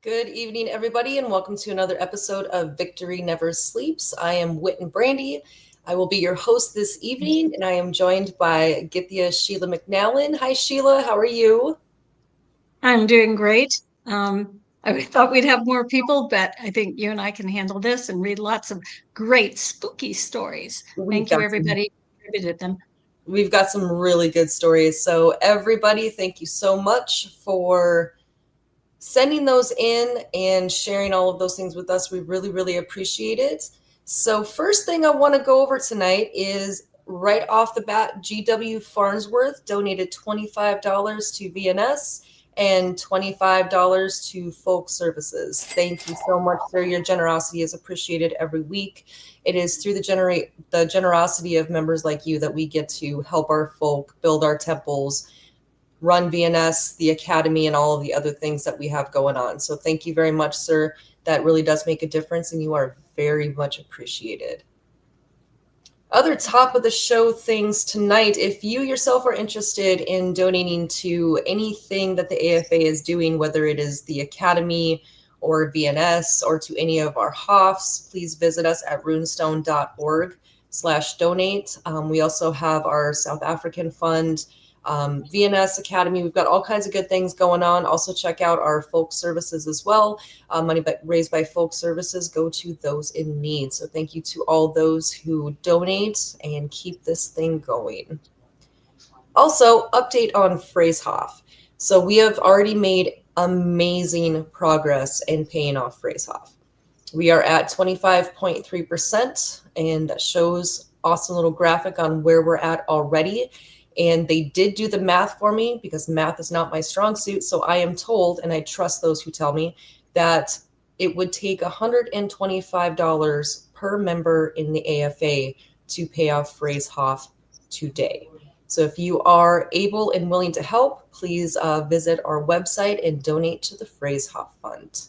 Good evening, everybody, and welcome to another episode of Victory Never Sleeps. I am Witan Brandy. I will be your host this evening, and I am joined by Githia Sheila McNallen. Hi, Sheila. How are you? I'm doing great. I thought we'd have more people, but I think you and I can handle this and read lots of great spooky stories. We've Thank you, got some everybody who contributed them. we've got some really good stories. So, everybody, thank you so much for sending those in and sharing all of those things with us. We really, really appreciate it. So, first thing I want to go over tonight is right off the bat, GW Farnsworth donated $25 to VNS and $25 to Folk Services. Thank you so much, sir. Your generosity is appreciated every week. It is through the generosity of members like you that we get to help our folk build our temples, run VNS, the Academy, and all of the other things that we have going on. So thank you very much, sir. That really does make a difference, and you are very much appreciated. Other top of the show things tonight, if you yourself are interested in donating to anything that the AFA is doing, whether it is the Academy or VNS or to any of our HOFs, please visit us at runestone.org/donate. We also have our South African Fund, VNS Academy. We've got all kinds of good things going on. Also check out our folk services as well. Money raised by folk services go to those in need. So thank you to all those who donate and keep this thing going. Also, update on Phrasehoff. So we have already made amazing progress in paying off Phrasehoff. We are at 25.3%, and that shows awesome little graphic on where we're at already. And they did do the math for me because math is not my strong suit. So I am told, and I trust those who tell me, that it would take $125 per member in the AFA to pay off Phrasehoff today. So if you are able and willing to help, please visit our website and donate to the Phrasehoff Fund.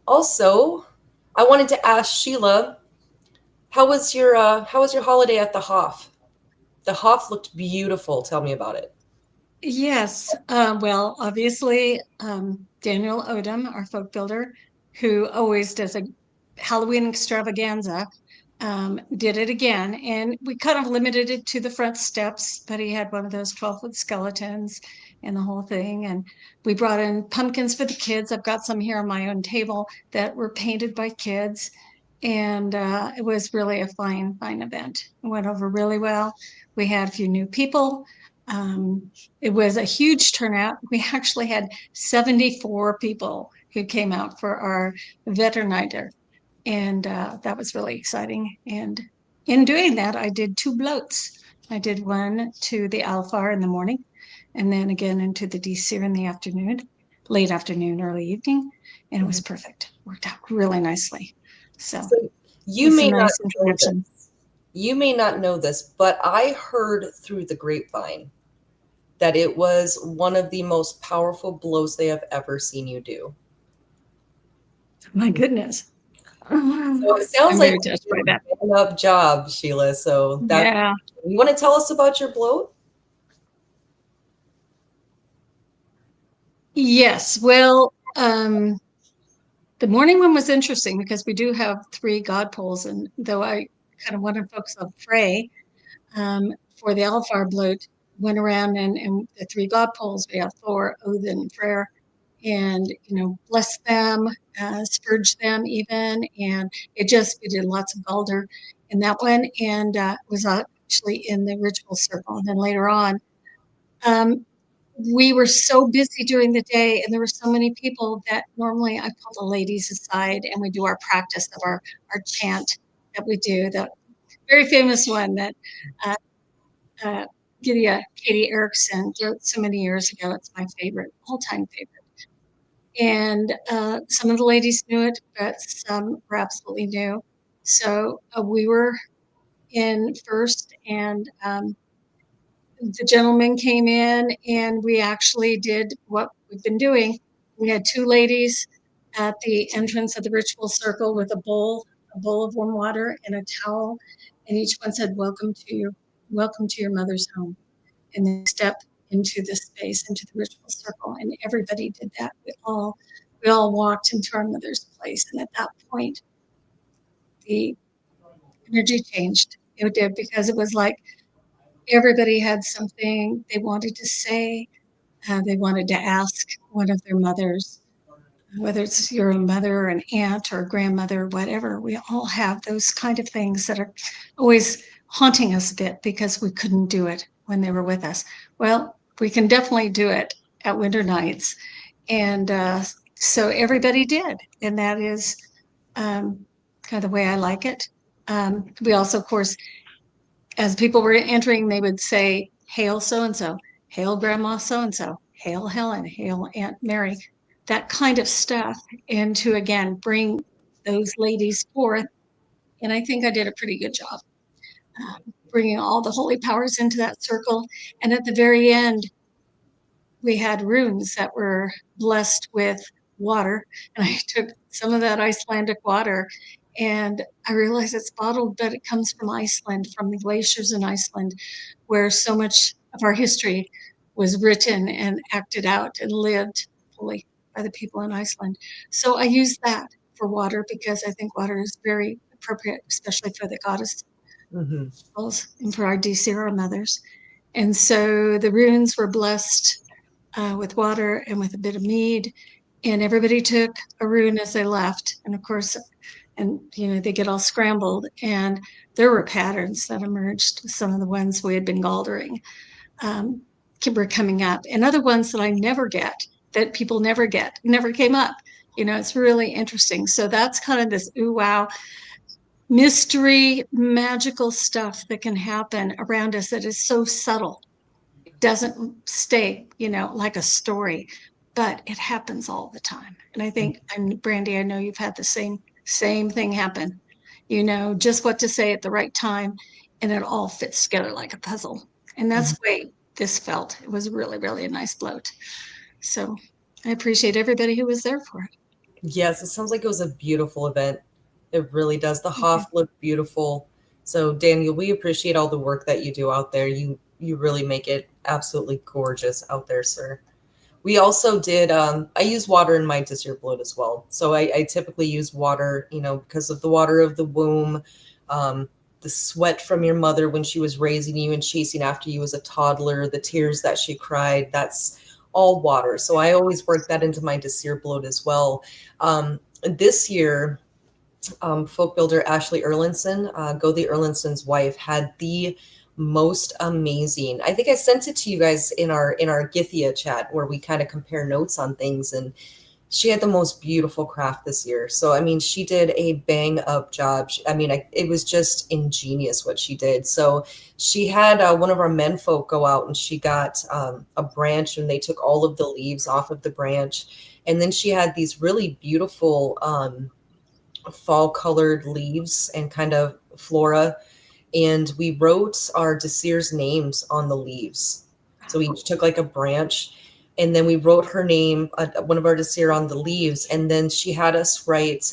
Also, I wanted to ask Sheila, how was your holiday at the Hoff? The Hoff looked beautiful. Tell me about it. Yes, well, obviously, Daniel Odom, our folk builder, who always does a Halloween extravaganza, did it again. And we kind of limited it to the front steps, but he had one of those 12-foot skeletons and the whole thing. And we brought in pumpkins for the kids. I've got some here on my own table that were painted by kids. And it was really a fine event. It went over really well. We had a few new people. It was a huge turnout. We actually had 74 people who came out for our Veternider, and that was really exciting. And in doing that, I did 2 bloats. I did one to the Alfar in the morning, and then again into the Desir in the afternoon, late afternoon, early evening, and it was perfect. Worked out really nicely. So So you it's a may not nice know introduction. this. You may not know this, but I heard through the grapevine that it was one of the most powerful blows they have ever seen you do. My goodness. So it I'm sounds like very you touched did by that. a bang-up job, Sheila. So that Yeah. you want to tell us about your bloat? Yes. Well, the morning one was interesting because we do have 3 god poles, and though I kind of want to focus on Frey, for the Alfar bloat, went around and the 3 god poles, we have Thor, Odin, and Freyr, and blessed them, spurged them even, and we did lots of Balder in that one, and was actually in the ritual circle. And then later on, um, we were so busy during the day and there were so many people that normally I pull the ladies aside and we do our practice of our chant that we do, the very famous one that uh, uh, Katie Erickson wrote so many years ago. It's my favorite, all-time favorite. And some of the ladies knew it, but some were absolutely new. So we were in first, and the gentleman came in and we actually did what we've been doing. We had 2 ladies at the entrance of the ritual circle with a bowl of warm water and a towel, and each one said, welcome to your mother's home. And they step into the space, into the ritual circle, and everybody did that. We all walked into our mother's place, and at that point, the energy changed. It did because it was like everybody had something they wanted to say. They wanted to ask one of their mothers, whether it's your mother or an aunt or a grandmother or whatever. We all have those kind of things that are always haunting us a bit because we couldn't do it when they were with us. Well, we can definitely do it at winter nights. And so everybody did. And that is kind of the way I like it. We also, of course, as people were entering, they would say, "Hail so and so, hail Grandma so and so, hail Helen, hail Aunt Mary," that kind of stuff, and to again bring those ladies forth. And I think I did a pretty good job bringing all the holy powers into that circle. And at the very end, we had runes that were blessed with water. And I took some of that Icelandic water and I realized it's bottled, but it comes from Iceland, from the glaciers in Iceland, where so much of our history was written and acted out and lived fully by the people in Iceland. So I use that for water because I think water is very appropriate, especially for the goddess Hmm. and for our DCR mothers. And so the runes were blessed with water and with a bit of mead. And everybody took a rune as they left. And of course, they get all scrambled. And there were patterns that emerged. Some of the ones we had been galdering um, were coming up, and other ones that I never get, that people never get, never came up. It's really interesting. So that's kind of this ooh wow mystery, magical stuff that can happen around us that is so subtle. It doesn't stay, like a story, but it happens all the time. And I think, and Brandy, I know you've had the same thing happen. Just what to say at the right time, and it all fits together like a puzzle. And that's the way this felt. It was really, really a nice float. So I appreciate everybody who was there for it. Yes, it sounds like it was a beautiful event. It really does. The Thank you. Hoff looked beautiful. So Daniel, we appreciate all the work that you do out there. You really make it absolutely gorgeous out there, sir. We also did I use water in my dessert bloat as well. So I typically use water, because of the water of the womb, um, the sweat from your mother when she was raising you and chasing after you as a toddler, the tears that she cried, that's all water. So I always work that into my dessert bloat as well. This year, folk builder Ashley Erlinson, Go the Erlinson's wife, had the most amazing. I think I sent it to you guys in our Githia chat where we kind of compare notes on things, and she had the most beautiful craft this year. So I mean, she did a bang up job. It was just ingenious what she did. So she had one of our men folk go out and she got a branch and they took all of the leaves off of the branch, and then she had these really beautiful fall colored leaves and kind of flora. And we wrote our Desir's names on the leaves. So we each took like a branch and then we wrote her name, one of our Desir on the leaves. And then she had us write,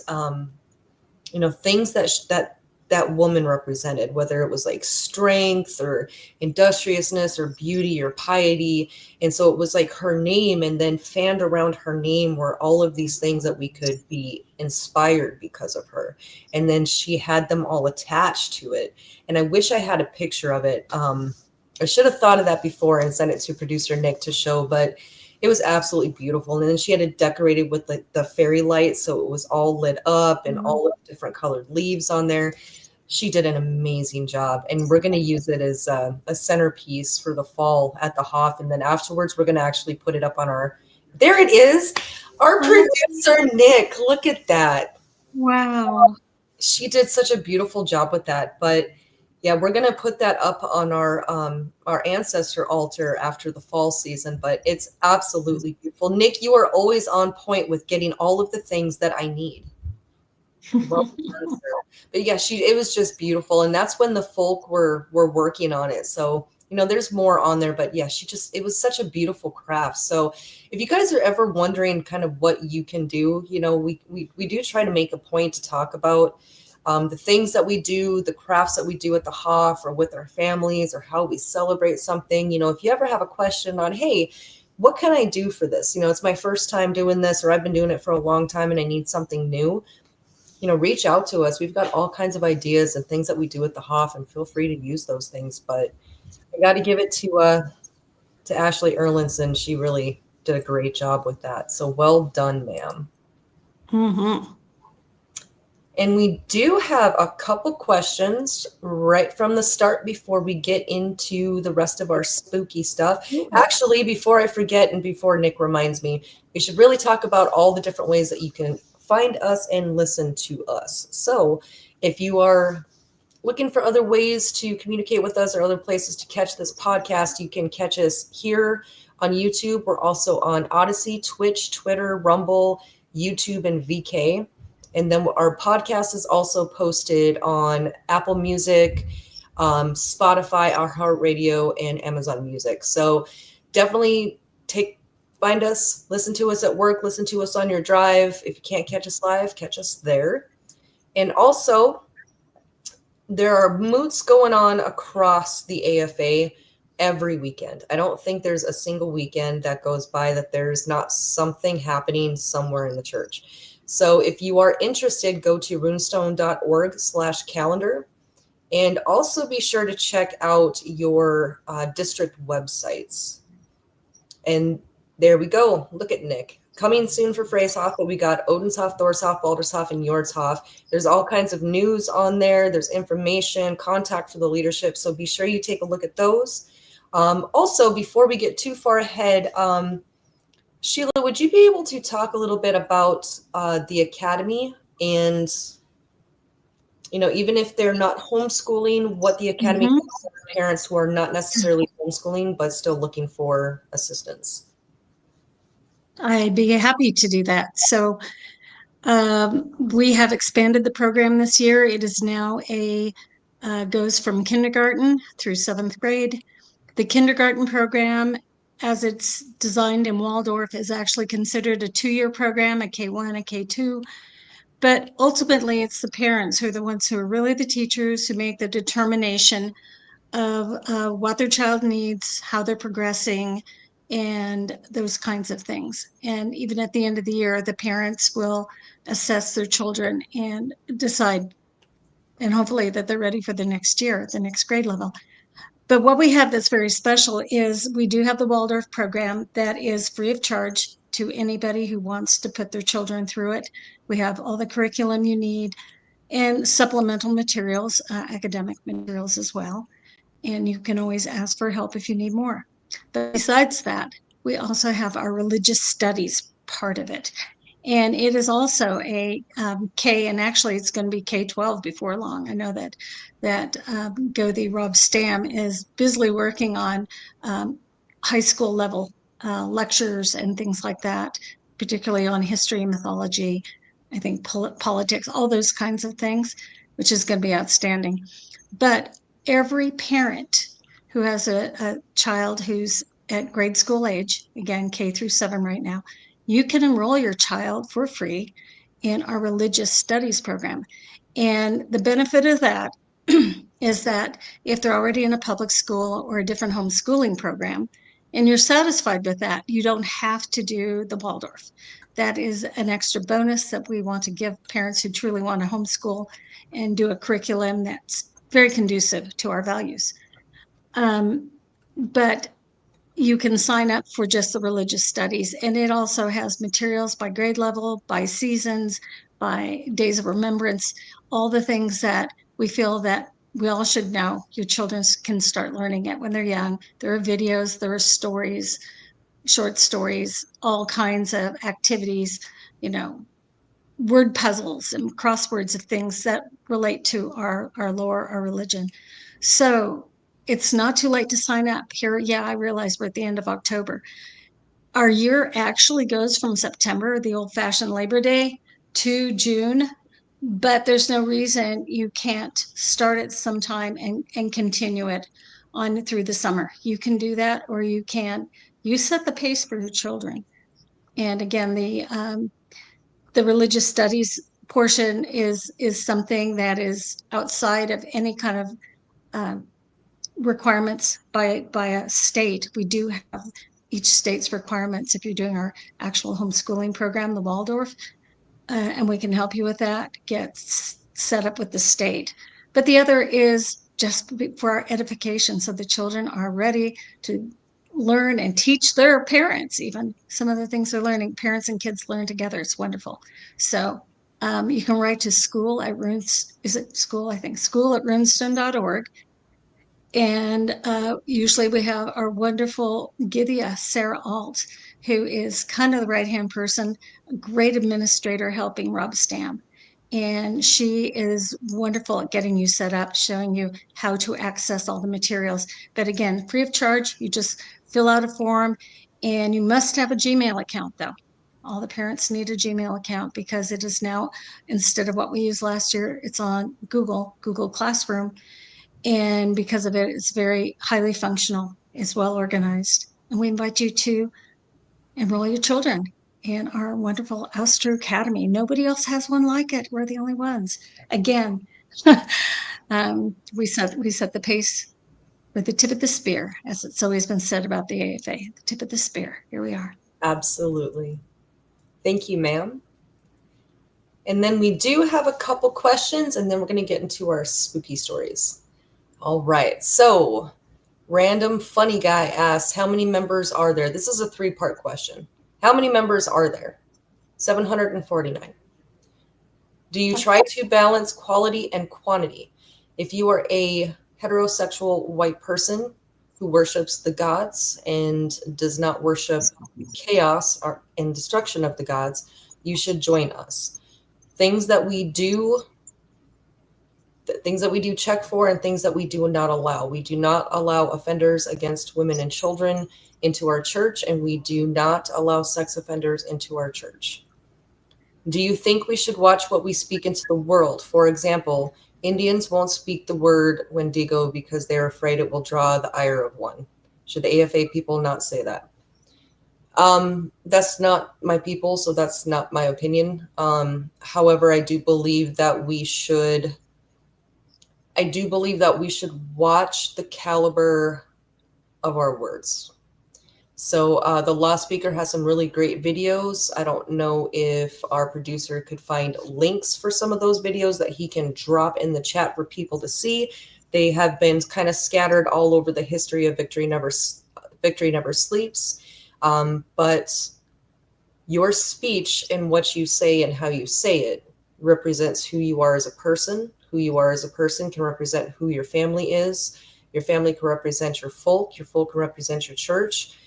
things that woman represented, whether it was like strength or industriousness or beauty or piety. And so it was like her name, and then fanned around her name were all of these things that we could be inspired because of her. And then she had them all attached to it. And I wish I had a picture of it. I should have thought of that before and sent it to producer Nick to show, but it was absolutely beautiful. And then she had it decorated with the fairy lights, so it was all lit up and all of the different colored leaves on there. She did an amazing job, and we're going to use it as a centerpiece for the fall at the Hoff. And then afterwards, we're going to actually put it up on our. There it is, our producer Nick. Look at that. Wow. She did such a beautiful job with that. But yeah, we're gonna put that up on our ancestor altar after the fall season. But it's absolutely beautiful. Nick, you are always on point with getting all of the things that I need. Well done, sir. But yeah, it was just beautiful, and that's when the folk were working on it. So there's more on there, but yeah, it was such a beautiful craft. So if you guys are ever wondering kind of what you can do, we do try to make a point to talk about the things that we do, the crafts that we do at the Hoff or with our families, or how we celebrate something. If you ever have a question on, hey, what can I do for this? It's my first time doing this, or I've been doing it for a long time and I need something new. Reach out to us. We've got all kinds of ideas and things that we do at the Hoff, and feel free to use those things. But I got to give it to Ashley Erlinson. She really did a great job with that. So well done, ma'am. Mm-hmm. And we do have a couple questions right from the start before we get into the rest of our spooky stuff. Actually, before I forget and before Nick reminds me, we should really talk about all the different ways that you can find us and listen to us. So if you are looking for other ways to communicate with us or other places to catch this podcast, you can catch us here on YouTube. We're also on Odyssey, Twitch, Twitter, Rumble, YouTube, and VK. And then our podcast is also posted on Apple Music, Spotify, iHeartRadio, and Amazon Music. So definitely find us, listen to us at work, listen to us on your drive. If you can't catch us live, catch us there. And also, there are moots going on across the AFA every weekend. I don't think there's a single weekend that goes by that there's not something happening somewhere in the church. So if you are interested, go to runestone.org/calendar, and also be sure to check out your district websites. And there we go. Look at Nick. Coming soon for Freyshof, but we got Odenshof, Thorshof, Baldershof, and Jordshof. There's all kinds of news on there. There's information, contact for the leadership. So be sure you take a look at those. Also, before we get too far ahead, Sheila, would you be able to talk a little bit about the academy and, even if they're not homeschooling, what the academy Mm-hmm. does for parents who are not necessarily homeschooling but still looking for assistance? I'd be happy to do that. So we have expanded the program this year. It is now goes from kindergarten through 7th grade. The kindergarten program, as it's designed in Waldorf, is actually considered a 2-year program, a K1, a K2. But ultimately, it's the parents who are the ones who are really the teachers who make the determination of what their child needs, how they're progressing, and those kinds of things. And even at the end of the year, the parents will assess their children and decide, and hopefully that they're ready for the next year, the next grade level. But what we have that's very special is we do have the Waldorf program that is free of charge to anybody who wants to put their children through it. We have all the curriculum you need and supplemental materials, academic materials as well. And you can always ask for help if you need more. But besides that, we also have our religious studies part of it. And it is also a K, and actually it's going to be K-12 before long. I know that Gothi Rob Stam is busily working on high school level lectures and things like that, particularly on history, mythology, I think politics, all those kinds of things, which is going to be outstanding. But every parent who has a child who's at grade school age, again, K through 7 right now, you can enroll your child for free in our religious studies program. And the benefit of that is that if they're already in a public school or a different homeschooling program, and you're satisfied with that, you don't have to do the Waldorf. That is an extra bonus that we want to give parents who truly want to homeschool and do a curriculum that's very conducive to our values. But you can sign up for just the religious studies, and it also has materials by grade level, by seasons, by days of remembrance, all the things that we feel that we all should know. Your children can start learning it when they're young. There are videos, there are stories, short stories, all kinds of activities, word puzzles and crosswords of things that relate to our lore, our religion. So it's not too late to sign up here. Yeah, I realize we're at the end of October. Our year actually goes from September, the old fashioned Labor Day, to June, but there's no reason you can't start it sometime and continue it on through the summer. You can do that, or you set the pace for your children. And again, the religious studies portion is something that is outside of any kind of requirements by a state. We do have each state's requirements if you're doing our actual homeschooling program, the Waldorf, and we can help you with that, get set up with the state. But the other is just for our edification, so the children are ready to learn and teach their parents even some of the things they're learning. Parents and kids learn together. It's wonderful. So you can write to school at is it school? I think school at runestone.org. And usually we have our wonderful Gideah, Sarah Alt, who is kind of the right-hand person, a great administrator helping Rob Stam. And she is wonderful at getting you set up, showing you how to access all the materials. But again, free of charge, you just fill out a form, and you must have a Gmail account though. All the parents need a Gmail account because it is now, instead of what we used last year, it's on Google Classroom. And because of it, it's very highly functional, it's well organized. And we invite you to enroll your children in our wonderful Ouster Academy. Nobody else has one like it. We're the only ones. Again, we set the pace with the tip of the spear, as it's always been said about the AFA, the tip of the spear. Here we are. Absolutely. Thank you, ma'am. And then we do have a couple questions, and then we're going to get into our spooky stories. All right. So, Random Funny Guy asks, how many members are there? This is a 3-part question. How many members are there? 749. Do you try to balance quality and quantity? If you are a heterosexual white person who worships the gods and does not worship chaos and destruction of the gods, you should join us. Things that we do check for, and things that we do not allow. We do not allow offenders against women and children into our church, and we do not allow sex offenders into our church. Do you think we should watch what we speak into the world? For example, Indians won't speak the word Wendigo because they're afraid it will draw the ire of one. Should the AFA people not say that? That's not my people, so that's not my opinion. However, I do believe that we should watch the caliber of our words. So the law speaker has some really great videos. I don't know if our producer could find links for some of those videos that he can drop in the chat for people to see. They have been kind of scattered all over the history of Victory Never Sleeps. But your speech and what you say and how you say it represents who you are as a person. Who you are as a person can represent who your family is. Your family can represent your folk. Your folk can represent your church.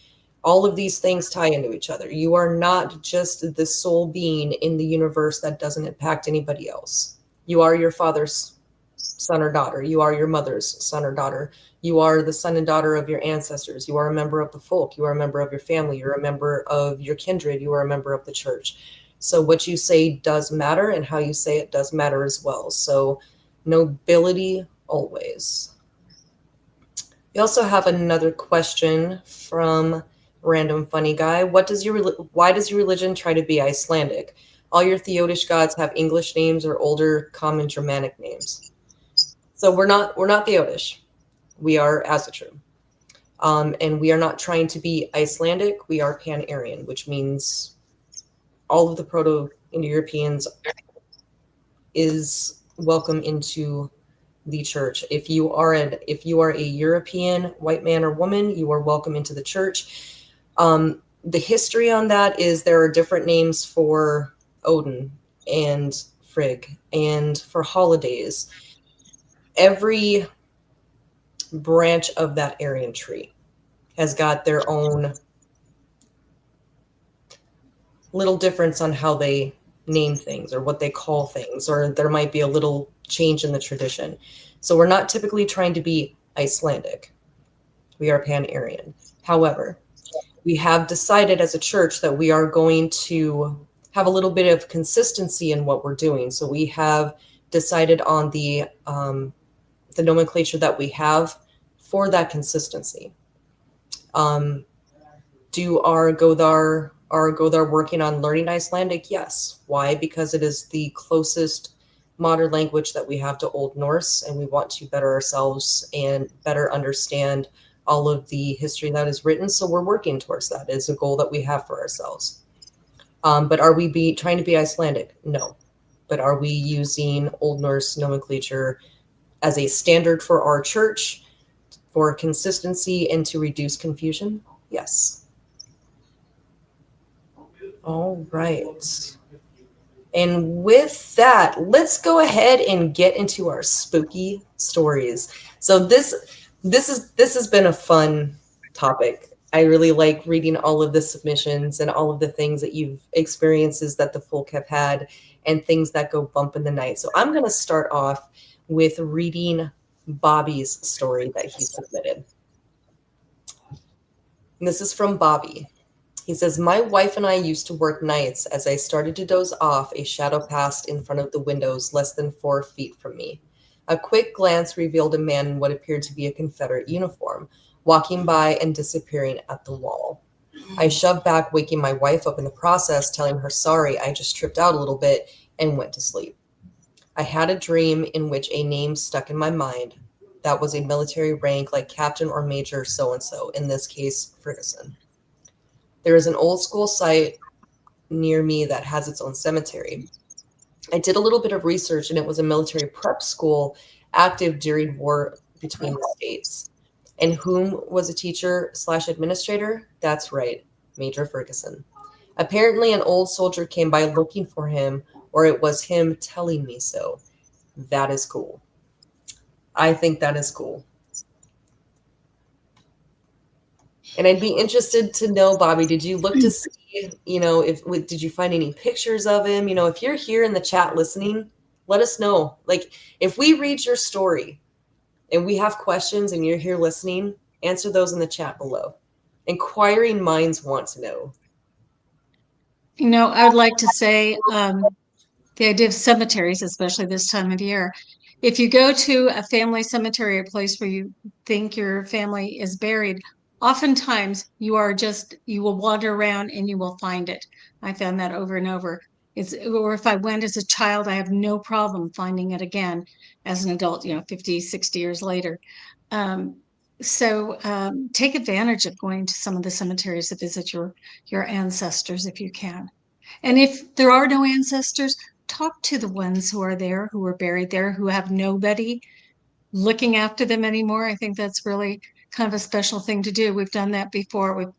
All of these things tie into each other. You are not just the sole being in the universe that doesn't impact anybody else. You are your father's son or daughter. You are your mother's son or daughter. You are the son and daughter of your ancestors. You are a member of the folk. You are a member of your family. You're a member of your kindred. You are a member of the church. So what you say does matter, and how you say it does matter as well. So nobility always. We also have another question from Random Funny Guy. Why does your religion try to be Icelandic? All your Theodish gods have English names or older common Germanic names. So we're not Theodish. We are Asatru. And we are not trying to be Icelandic. We are Pan-Aryan, which means all of the Proto-Indo-Europeans is welcome into the church. If you are a European white man or woman, you are welcome into the church. The history on that is there are different names for Odin and Frigg and for holidays. Every branch of that Aryan tree has got their own little difference on how they name things or what they call things, or there might be a little change in the tradition. So we're not typically trying to be Icelandic. We are Pan-Aryan. However, we have decided as a church that we are going to have a little bit of consistency in what we're doing. So we have decided on the nomenclature that we have for that consistency. Do our go there working on learning Icelandic? Yes. Why? Because it is the closest modern language that we have to Old Norse, and we want to better ourselves and better understand all of the history that is written. So we're working towards that. It's a goal that we have for ourselves. But are we trying to be Icelandic? No. But are we using Old Norse nomenclature as a standard for our church for consistency and to reduce confusion? Yes. All right. And with that, let's go ahead and get into our spooky stories. So this has been a fun topic. I really like reading all of the submissions and all of the things that you've experiences that the folk have had and things that go bump in the night. So I'm going to start off with reading Bobby's story that he submitted. And this is from Bobby. He says, my wife and I used to work nights. As I started to doze off, a shadow passed in front of the windows less than 4 feet from me. A quick glance revealed a man in what appeared to be a Confederate uniform, walking by and disappearing at the wall. I shoved back, waking my wife up in the process, telling her sorry, I just tripped out a little bit, and went to sleep. I had a dream in which a name stuck in my mind. That was a military rank like Captain or Major so-and-so, in this case, Ferguson. There is an old school site near me that has its own cemetery. I did a little bit of research, and it was a military prep school active during war between the states. And whom was a teacher slash administrator? That's right, Major Ferguson. Apparently, an old soldier came by looking for him, or it was him telling me so. That is cool. I think that is cool. And I'd be interested to know, Bobby, did you look to see, if did you find any pictures of him? If you're here in the chat listening, let us know. Like, if we read your story and we have questions and you're here listening, answer those in the chat below. Inquiring minds want to know. I would like to say the idea of cemeteries, especially this time of year. If you go to a family cemetery, a place where you think your family is buried, oftentimes you will wander around and you will find it. I found that over and over. Or if I went as a child, I have no problem finding it again as an adult, 50, 60 years later. Um, so take advantage of going to some of the cemeteries to visit your ancestors if you can. And if there are no ancestors, talk to the ones who are there, who are buried there, who have nobody looking after them anymore. I think that's really kind of a special thing to do. We've done that before. We've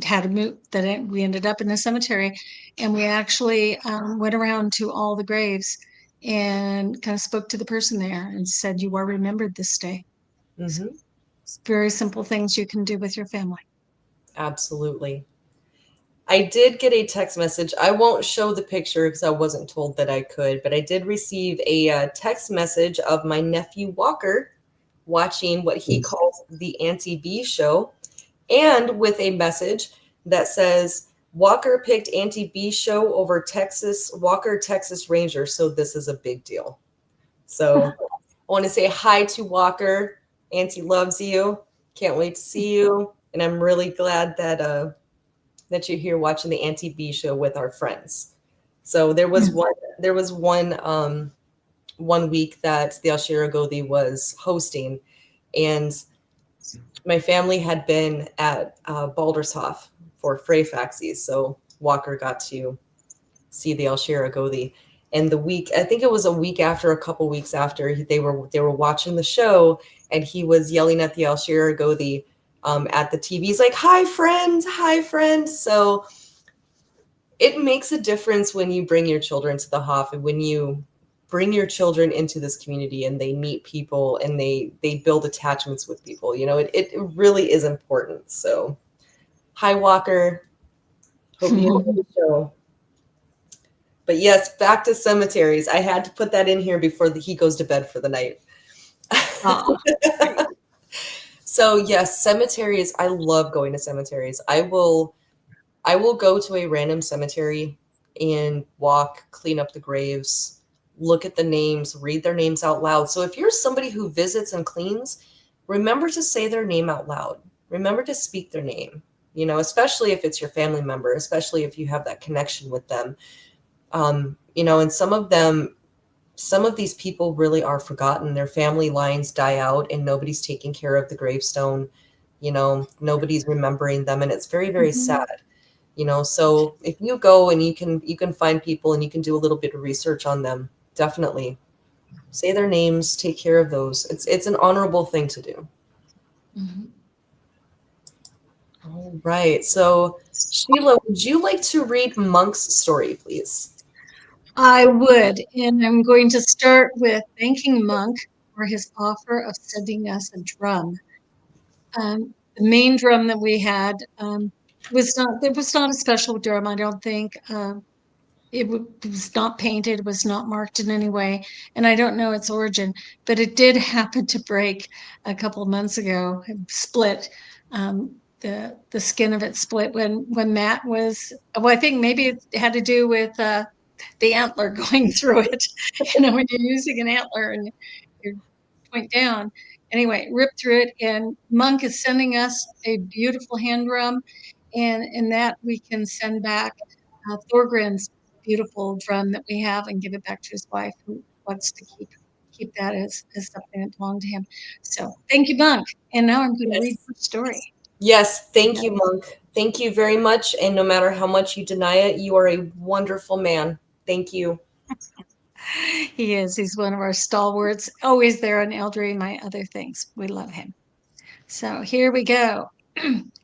had a move that we ended up in the cemetery, and we actually went around to all the graves and kind of spoke to the person there and said, you are remembered this day. So Mm-hmm. it's very simple things you can do with your family. Absolutely. I did get a text message. I won't show the picture because I wasn't told that I could, but I did receive a text message of my nephew Walker watching what he calls the Auntie B show, and with a message that says, Walker picked Auntie B show over Walker Texas Ranger, so this is a big deal. So I want to say hi to Walker. Auntie loves you. Can't wait to see you. And I'm really glad that you're here watching the Auntie B show with our friends. So there was one week that the Alshira Gothi was hosting, and my family had been at Baldershof for Freyfaxes, so Walker got to see the Alshira Gothi. And I think it was a couple weeks after, they were watching the show, and he was yelling at the Alshira Gothi at the TV. He's like, "Hi, friend! Hi, friend!" So it makes a difference when you bring your children to the Hof, and when you bring your children into this community and they meet people and they build attachments with people. It really is important. So hi, Walker. Hope you enjoy the show. But yes, back to cemeteries. I had to put that in here before he goes to bed for the night. So yes, cemeteries. I love going to cemeteries. I will go to a random cemetery and walk, clean up the graves, look at the names, read their names out loud. So if you're somebody who visits and cleans, remember to say their name out loud. Remember to speak their name. especially if it's your family member, especially if you have that connection with them. And some of these people really are forgotten. Their family lines die out and nobody's taking care of the gravestone. Nobody's remembering them, and it's very, very Mhm. sad. So if you go and you can find people and you can do a little bit of research on them, definitely say their names, take care of those. It's an honorable thing to do. Mhm. All right. So Sheila, would you like to read Monk's story, please? I would, and I'm going to start with thanking Monk for his offer of sending us a drum. The main drum that we had was not a special drum, I don't think. Was not painted, was not marked in any way, and I don't know its origin, but it did happen to break a couple of months ago, split. The skin of it split when Matt was, well, I think maybe it had to do with the antler going through it. When you're using an antler and you point down. Anyway, ripped through it, and Monk is sending us a beautiful hand drum, and in that we can send back Thorgrim's beautiful drum that we have and give it back to his wife, who wants to keep that as something that belonged to him. So thank you, Monk. And now I'm going to read Yes. your story. Yes, thank you, Monk. Thank you very much. And no matter how much you deny it, you are a wonderful man. Thank you. He is. He's one of our stalwarts, always there on Eldry and my other things. We love him. So here we go.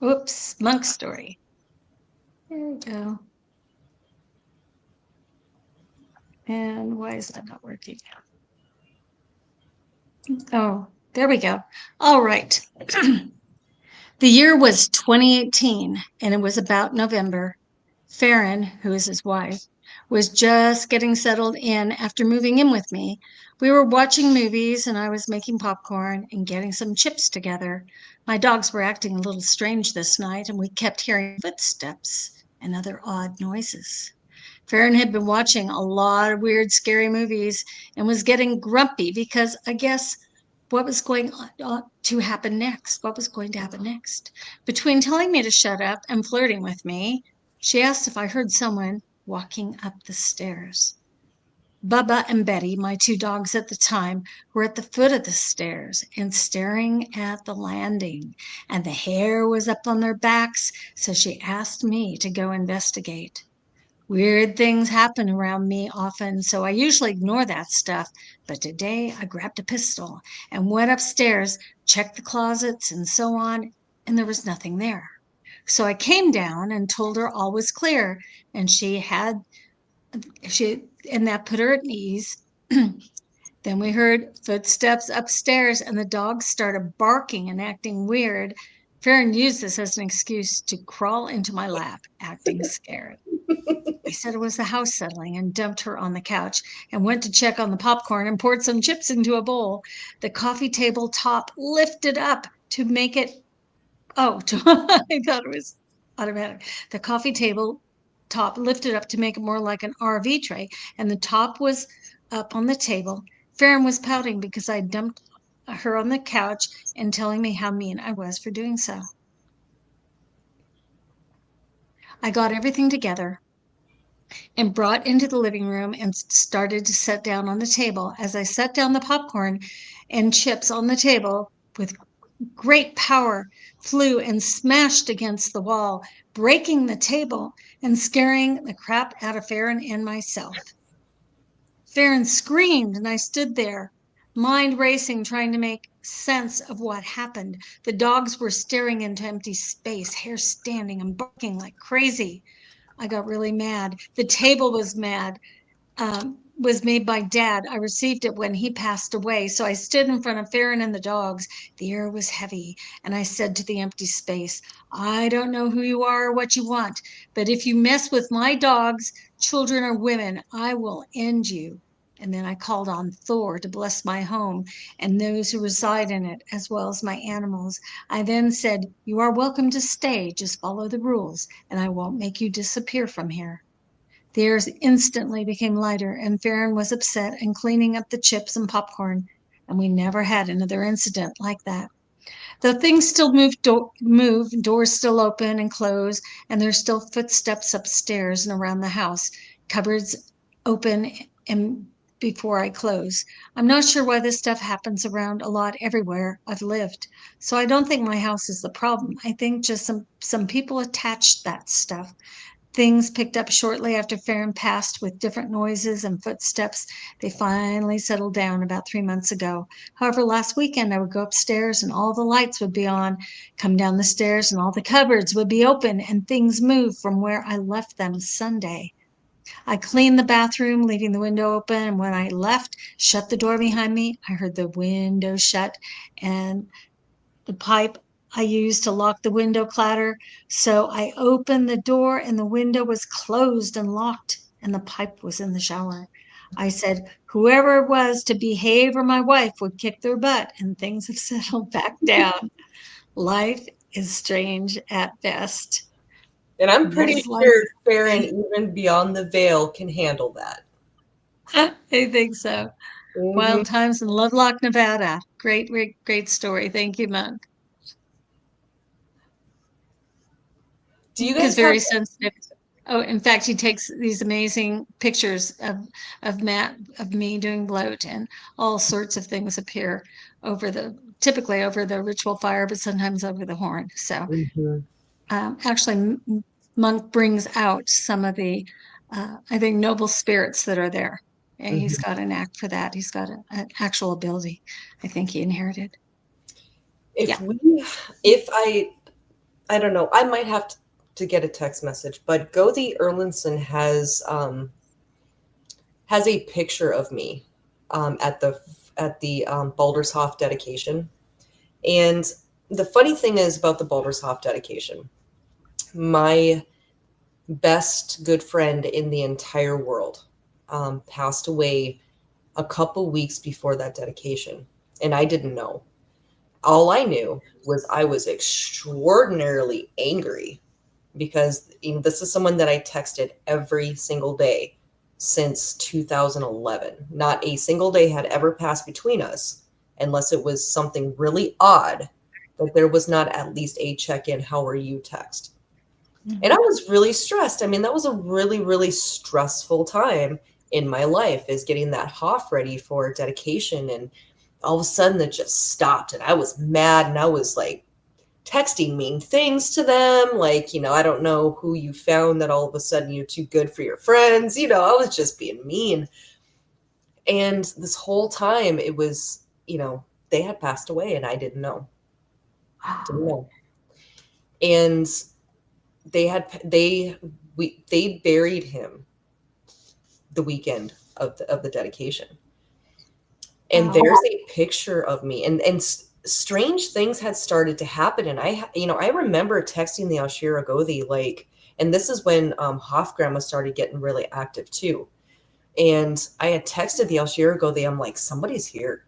Oops, Monk's story. There we go. And why is that not working? Oh, there we go. All right. The year was 2018, and it was about November. Farron, who is his wife, was just getting settled in after moving in with me. We were watching movies, and I was making popcorn and getting some chips together. My dogs were acting a little strange this night, and we kept hearing footsteps and other odd noises. Farron had been watching a lot of weird, scary movies and was getting grumpy because I guess what was going to happen next? What was going to happen next? Between telling me to shut up and flirting with me, she asked if I heard someone walking up the stairs. Bubba and Betty, my two dogs at the time, were at the foot of the stairs and staring at the landing, and the hair was up on their backs, so she asked me to go investigate. Weird things happen around me often, so I usually ignore that stuff. But today I grabbed a pistol and went upstairs, checked the closets and so on, and there was nothing there. So I came down and told her all was clear, and she and that put her at ease. Then we heard footsteps upstairs, and the dogs started barking and acting weird. Farron used this as an excuse to crawl into my lap, acting scared. I said it was the house settling and dumped her on the couch and went to check on the popcorn and poured some chips into a bowl. The coffee table top lifted up to make it, oh, I thought it was automatic. The coffee table top lifted up to make it more like an RV tray, and the top was up on the table. Farron was pouting because I dumped her on the couch and telling me how mean I was for doing so. I got everything together and brought into the living room and started to set down on the table. As I set down the popcorn and chips on the table with great power, flew and smashed against the wall, breaking the table and scaring the crap out of Farron and myself. Farron screamed, and I stood there, mind racing, trying to make sense of what happened. The dogs were staring into empty space, hair standing and barking like crazy. I got really mad. The table was made by Dad. I received it when he passed away. So I stood in front of Farron and the dogs. The air was heavy, and I said to the empty space, I don't know who you are or what you want, but if you mess with my dogs, children, or women, I will end you. And then I called on Thor to bless my home and those who reside in it, as well as my animals. I then said, you are welcome to stay, just follow the rules, and I won't make you disappear from here. The air instantly became lighter, and Farron was upset and cleaning up the chips and popcorn, and we never had another incident like that. the things still move, doors still open and close, and there's still footsteps upstairs and around the house, cupboards open and before I close. I'm not sure why this stuff happens around a lot everywhere I've lived. So I don't think my house is the problem. I think just some people attached that stuff. Things picked up shortly after Farron passed with different noises and footsteps. They finally settled down about 3 months ago. However, last weekend I would go upstairs and all the lights would be on, come down the stairs and all the cupboards would be open and things move from where I left them Sunday. I cleaned the bathroom, leaving the window open, and when I left, shut the door behind me, I heard the window shut and the pipe I used to lock the window clatter. So I opened the door and the window was closed and locked, and the pipe was in the shower. I said, whoever it was to behave or my wife would kick their butt, and things have settled back down. Life is strange at best. And I'm What pretty is life? sure Farron, even beyond the veil, can handle that. I think so. Hmm. Wild Times in Lovelock, Nevada. Great, great, great story. Thank you, Monk. Do you Is guys have? very sensitive. Oh, in fact, he takes these amazing pictures of Matt of me doing bloat, and all sorts of things appear over the typically over the ritual fire, but sometimes over the horn. So Mhm. actually, Monk brings out some of the I think noble spirits that are there. And he's Mhm. got an knack for that. He's got an actual ability. I think he inherited. If Yeah. we, if I don't know, I might have to get a text message, but Gothi Erlinson has a picture of me at the Baldershoff dedication. And the funny thing is about the Baldershoff dedication, my best good friend in the entire world passed away a couple weeks before that dedication, and I didn't know. All I knew was I was extraordinarily angry because this is someone that I texted every single day since 2011. Not a single day had ever passed between us unless it was something really odd that there was not at least a check in, how are you text. And I Mhm. was really stressed. I mean, that was a really, really stressful time in my life, is getting that Hoff ready for dedication. And all of a sudden it just stopped. And I was mad and I was like texting mean things to them. Like, I don't know who you found that all of a sudden you're too good for your friends. I was just being mean. And this whole time it was, they had passed away and I didn't know. Didn't know. And they buried him the weekend of the dedication. And Wow. there's a picture of me, and strange things had started to happen. And I remember texting the Alshira Gothi, like, and this is when Hoff Grandma started getting really active too. And I had texted the Alshira Gothi, I'm like, somebody's here.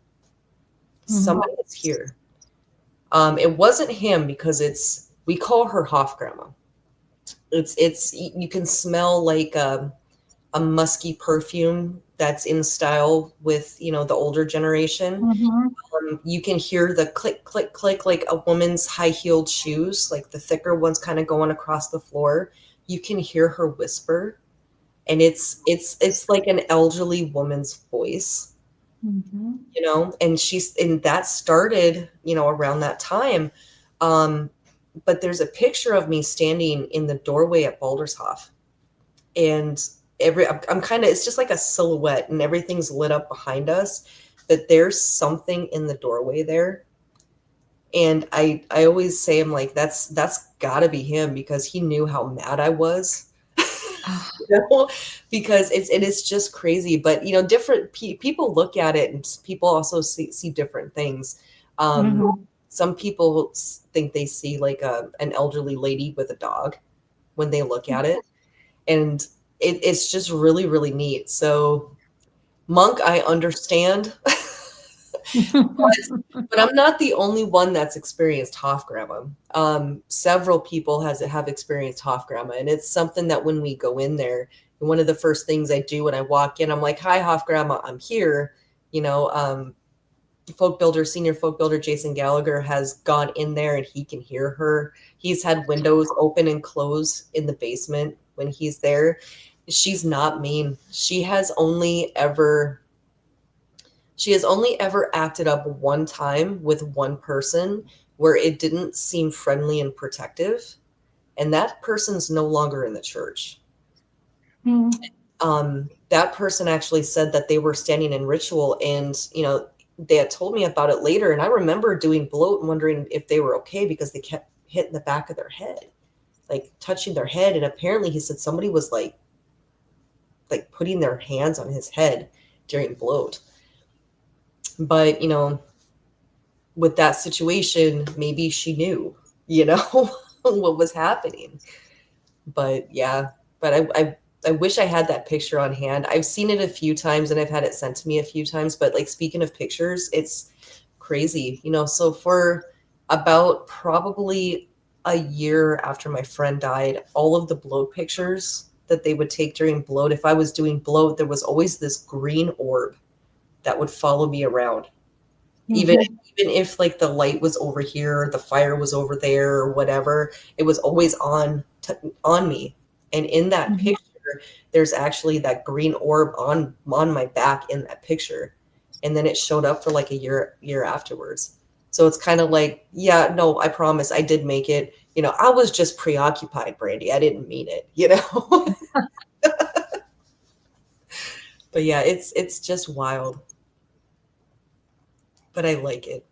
Mhm. Somebody is here. It wasn't him because we call her Hoff Grandma. It's you can smell like a musky perfume that's in style with the older generation. Mhm. You can hear the click click click like a woman's high heeled shoes, like the thicker ones kind of going across the floor. You can hear her whisper, and it's like an elderly woman's voice, Mhm. and that started around that time. um but there's a picture of me standing in the doorway at Baldershoff, and I'm kind of, it's just like a silhouette and everything's lit up behind us, but there's something in the doorway there. And I always say, I'm like, that's gotta be him, because he knew how mad I was. Ah. Because it is just crazy. But different people look at it, and people also see different things. Mhm. Some people think they see like an elderly lady with a dog when they look at it, and it's just really, really neat. So, Monk, I understand, but I'm not the only one that's experienced Hofgrama. Several people have experienced Hofgrama, and it's something that when we go in there, one of the first things I do when I walk in, I'm like, "Hi, Hofgrama, I'm here." You know, um, folk builder, senior folk builder Jason Gallagher has gone in there and he can hear her. He's had windows open and close in the basement when he's there. She's not mean. She has only ever acted up one time with one person where it didn't seem friendly and protective, and that person's no longer in the church. Mm. That person actually said that they were standing in ritual, and they had told me about it later, and I remember doing bloat and wondering if they were okay because they kept hitting the back of their head, like touching their head, and apparently he said somebody was like putting their hands on his head during bloat. But with that situation, maybe she knew, what was happening. But yeah, but I wish I had that picture on hand. I've seen it a few times and I've had it sent to me a few times. But like speaking of pictures, it's crazy, So for about probably a year after my friend died, all of the bloat pictures that they would take during bloat, if I was doing bloat, there was always this green orb that would follow me around. Even Mhm. even if like the light was over here, the fire was over there or whatever, it was always on me. And in that Mhm. picture, there's actually that green orb on my back in that picture. And then it showed up for like a year afterwards. So it's kind of like, yeah, no, I promise I did make it. I was just preoccupied, Brandy. I didn't mean it. But yeah, it's just wild. But I like it.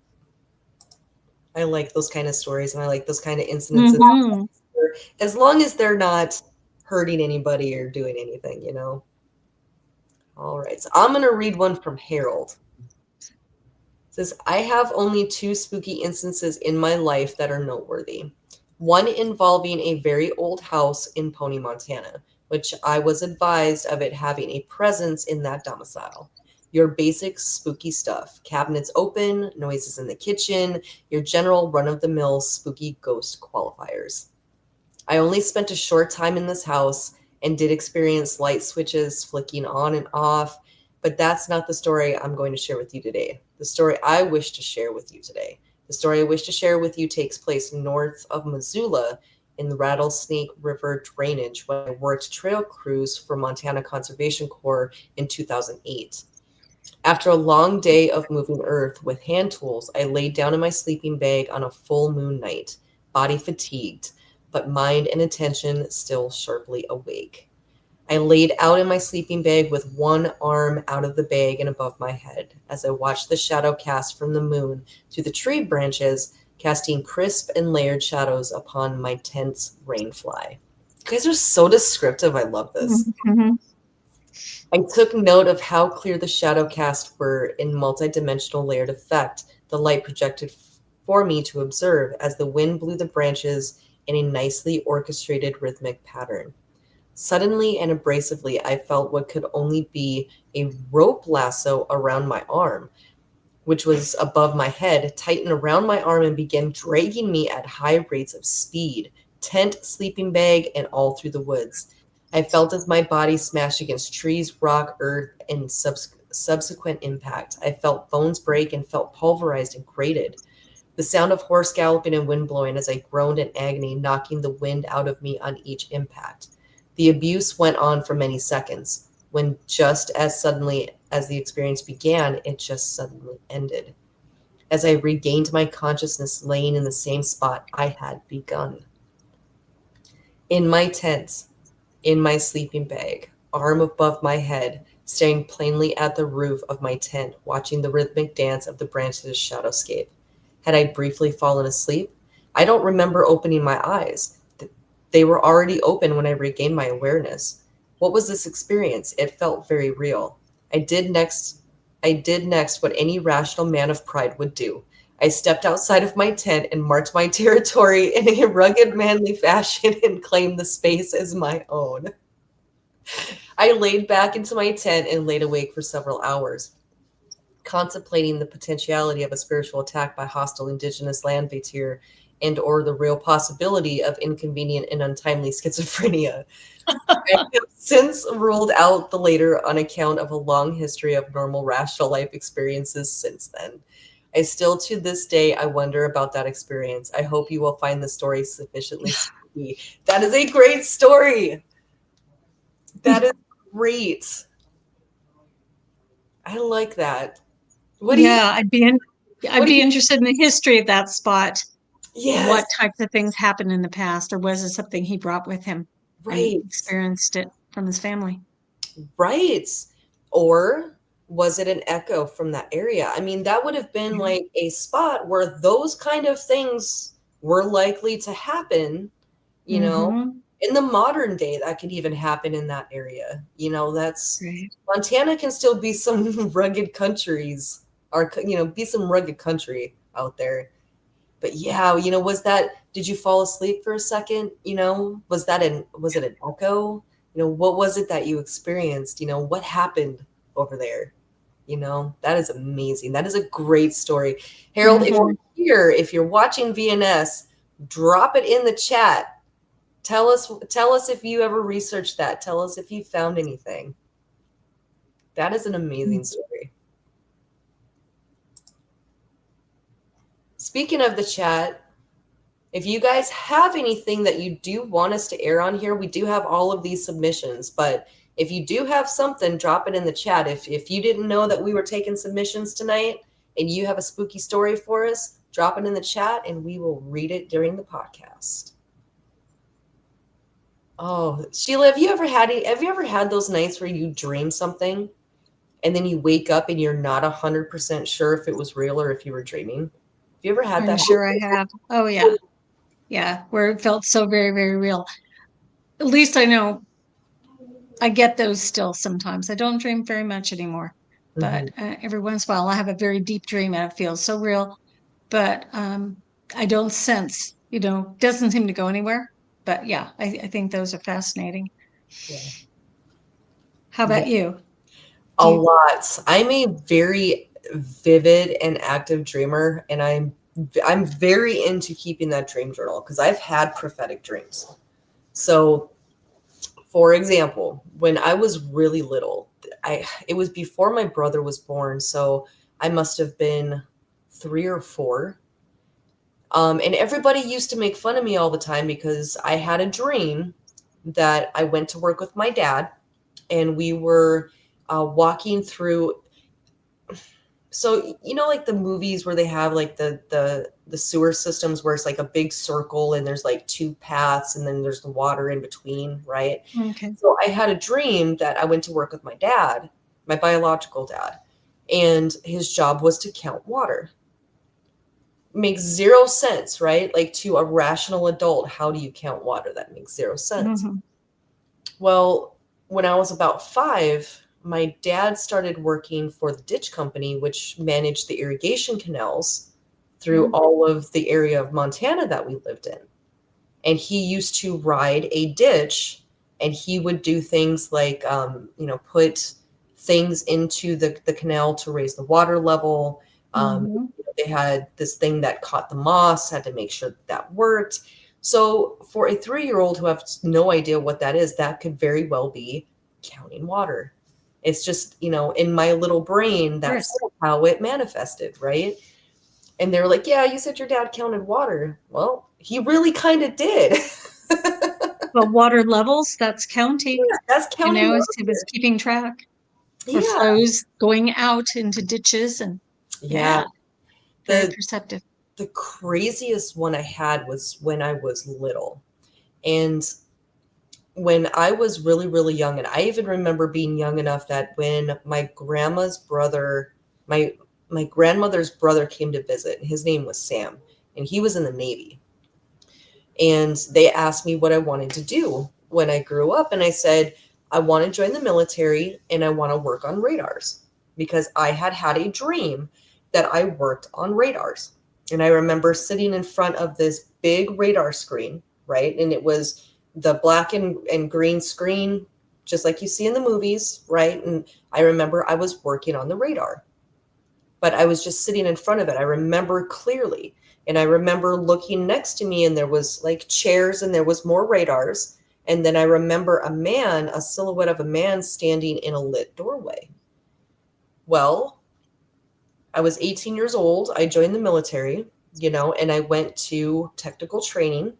I like those kind of stories and I like those kind of incidences. Mhm. As long as they're not hurting anybody or doing anything. All right. So I'm going to read one from Harold. It says, I have only two spooky instances in my life that are noteworthy. One involving a very old house in Pony, Montana, which I was advised of it having a presence in that domicile. Your basic spooky stuff. Cabinets open, noises in the kitchen, your general run-of-the-mill spooky ghost qualifiers. I only spent a short time in this house and did experience light switches flicking on and off, but that's not the story I'm going to share with you today. The story I wish to share with you today. The story I wish to share with you takes place north of Missoula in the Rattlesnake River drainage when I worked trail crews for Montana Conservation Corps in 2008. After a long day of moving earth with hand tools, I laid down in my sleeping bag on a full moon night, body fatigued, but mind and attention still sharply awake. I laid out in my sleeping bag with one arm out of the bag and above my head as I watched the shadow cast from the moon through the tree branches, casting crisp and layered shadows upon my tent's rainfly. You guys are so descriptive. I love this. Mhm. I took note of how clear the shadow cast were in multidimensional layered effect, the light projected for me to observe as the wind blew the branches in a nicely orchestrated rhythmic pattern. Suddenly and abrasively, I felt what could only be a rope lasso around my arm, which was above my head, tighten around my arm and begin dragging me at high rates of speed, tent, sleeping bag, and all through the woods. I felt as my body smashed against trees, rock, earth, and subsequent impact. I felt bones break and felt pulverized and grated. The sound of horse galloping and wind blowing as I groaned in agony, knocking the wind out of me on each impact. The abuse went on for many seconds, when just as suddenly as the experience began, it just suddenly ended. As I regained my consciousness laying in the same spot I had begun. In my tent, in my sleeping bag, arm above my head, staring plainly at the roof of my tent, watching the rhythmic dance of the branches' shadowscape. Had I briefly fallen asleep? I don't remember opening my eyes. They were already open when I regained my awareness. What was this experience? It felt very real. I did next I did next what any rational man of pride would do. I stepped outside of my tent and marked my territory in a rugged, manly fashion and claimed the space as my own. I laid back into my tent and laid awake for several hours, contemplating the potentiality of a spiritual attack by hostile indigenous landmates here and or the real possibility of inconvenient and untimely schizophrenia. I have since ruled out the later on account of a long history of normal rational life experiences since then. I still, to this day, I wonder about that experience. I hope you will find the story sufficiently spooky. That is a great story. That is great. I like that. What do you? Yeah, I'd What do be you? interested in the history of that spot. Yes, What types of things happened in the past, or was it something he brought with him and right, experienced it from his family? right. Or was it an echo from that area? I mean, that would have been Yeah. like a spot where those kind of things were likely to happen, you know. Mm-hmm. In the modern day, that could even happen in that area. That's Right. Montana can still be some rugged countries, or be some rugged country out there. But yeah, was that? Did you fall asleep for a second? Was it an echo? What was it that you experienced? What happened over there? That is amazing. That is a great story. Harold, Mm-hmm. if you're watching VNS, drop it in the chat. Tell us if you ever researched that. Tell us if you found anything. That is an amazing story. Speaking of the chat, if you guys have anything that you do want us to air on here, we do have all of these submissions. But if you do have something, drop it in the chat. If you didn't know that we were taking submissions tonight and you have a spooky story for us, drop it in the chat and we will read it during the podcast. Oh, Sheila, have you ever had those nights where you dream something and then you wake up and you're not 100% sure if it was real or if you were dreaming? Have you ever had I'm that? sure I have. Oh, yeah. Yeah. Where it felt so very, very real. At least I know I get those still sometimes. I don't dream very much anymore, Mhm. but every once in a while I have a very deep dream and it feels so real, but I don't sense, doesn't seem to go anywhere. But yeah, I think those are fascinating. Yeah. How Yeah. about you? A Do you? lot. I'm a very vivid and active dreamer, and I'm very into keeping that dream journal because I've had prophetic dreams. So, for example, when I was really little, it was before my brother was born, so I must have been 3 or 4. And everybody used to make fun of me all the time because I had a dream that I went to work with my dad, and we were walking through. So like the movies where they have like the sewer systems where it's like a big circle and there's like two paths and then there's the water in between, right? Okay. So I had a dream that I went to work with my dad, my biological dad, and his job was to count water. Makes zero sense, right? Like, to a rational adult, how do you count water? That makes zero sense. Hmm. Well, when I was about 5, my dad started working for the ditch company, which managed the irrigation canals through all of the area of Montana that we lived in. And he used to ride a ditch, and he would do things like, put things into the canal to raise the water level. Hmm. They had this thing that caught the moss, had to make sure that worked. So for a 3-year-old who has no idea what that is, that could very well be counting water. It's just, in my little brain, Of that's course. how it manifested, right? And they were like, yeah, you said your dad counted water. Well, he really kind of did. Well, water levels, that's counting, Yeah, that's counting as he was water. keeping track, or Yeah. flows going out into ditches. And Yeah. yeah, very The perceptive. the craziest one I had was when I was little. And when I was really, really young, and I even remember being young enough that when my my grandmother's brother came to visit, his name was Sam, and he was in the Navy. And they asked me what I wanted to do when I grew up. And I said, I want to join the military and I want to work on radars because I had a dream that I worked on radars. And I remember sitting in front of this big radar screen, right? And it was the black and green screen, just like you see in the movies, right? And I remember I was working on the radar, but I was just sitting in front of it. I remember clearly. And I remember looking next to me, and there was like chairs and there was more radars. And then I remember a silhouette of a man standing in a lit doorway. Well, I was 18 years old. I joined the military, and I went to technical training,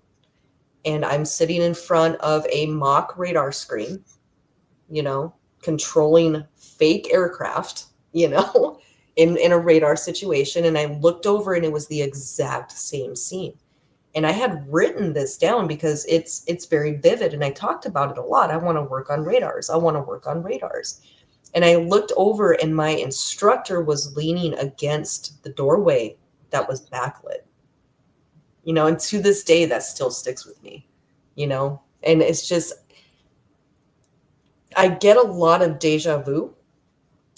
and I'm sitting in front of a mock radar screen, you know, controlling fake aircraft, in a radar situation. And I looked over and it was the exact same scene. And I had written this down because it's very vivid, and I talked about it a lot. I want to work on radars. I want to work on radars. And I looked over and my instructor was leaning against the doorway that was backlit. And to this day that still sticks with me. And it's just, I get a lot of deja vu.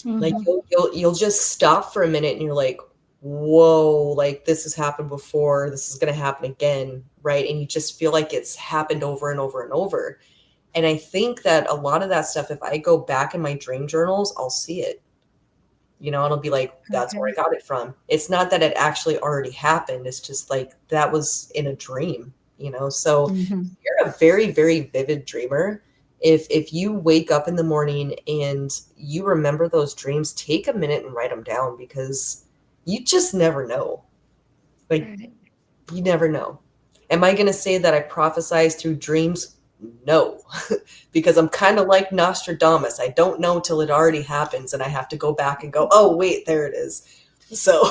Like Mm-hmm. you'll just stop for a minute and you're like, whoa, like this has happened before, this is going to happen again, right? And you just feel like it's happened over and over and over. And I think that a lot of that stuff, if I go back in my dream journals, I'll see it. And it'll be like, that's where I Okay. got it from. It's not that it actually already happened. It's just like that was in a dream. So Mm-hmm. you're a very, very vivid dreamer. If you wake up in the morning and you remember those dreams, take a minute and write them down, because you just never know. Like, Right. you never know. Am I going to say that I prophesize through dreams? No, because I'm kind of like Nostradamus. I don't know till it already happens, and I have to go back and go, oh, wait, there it is. So,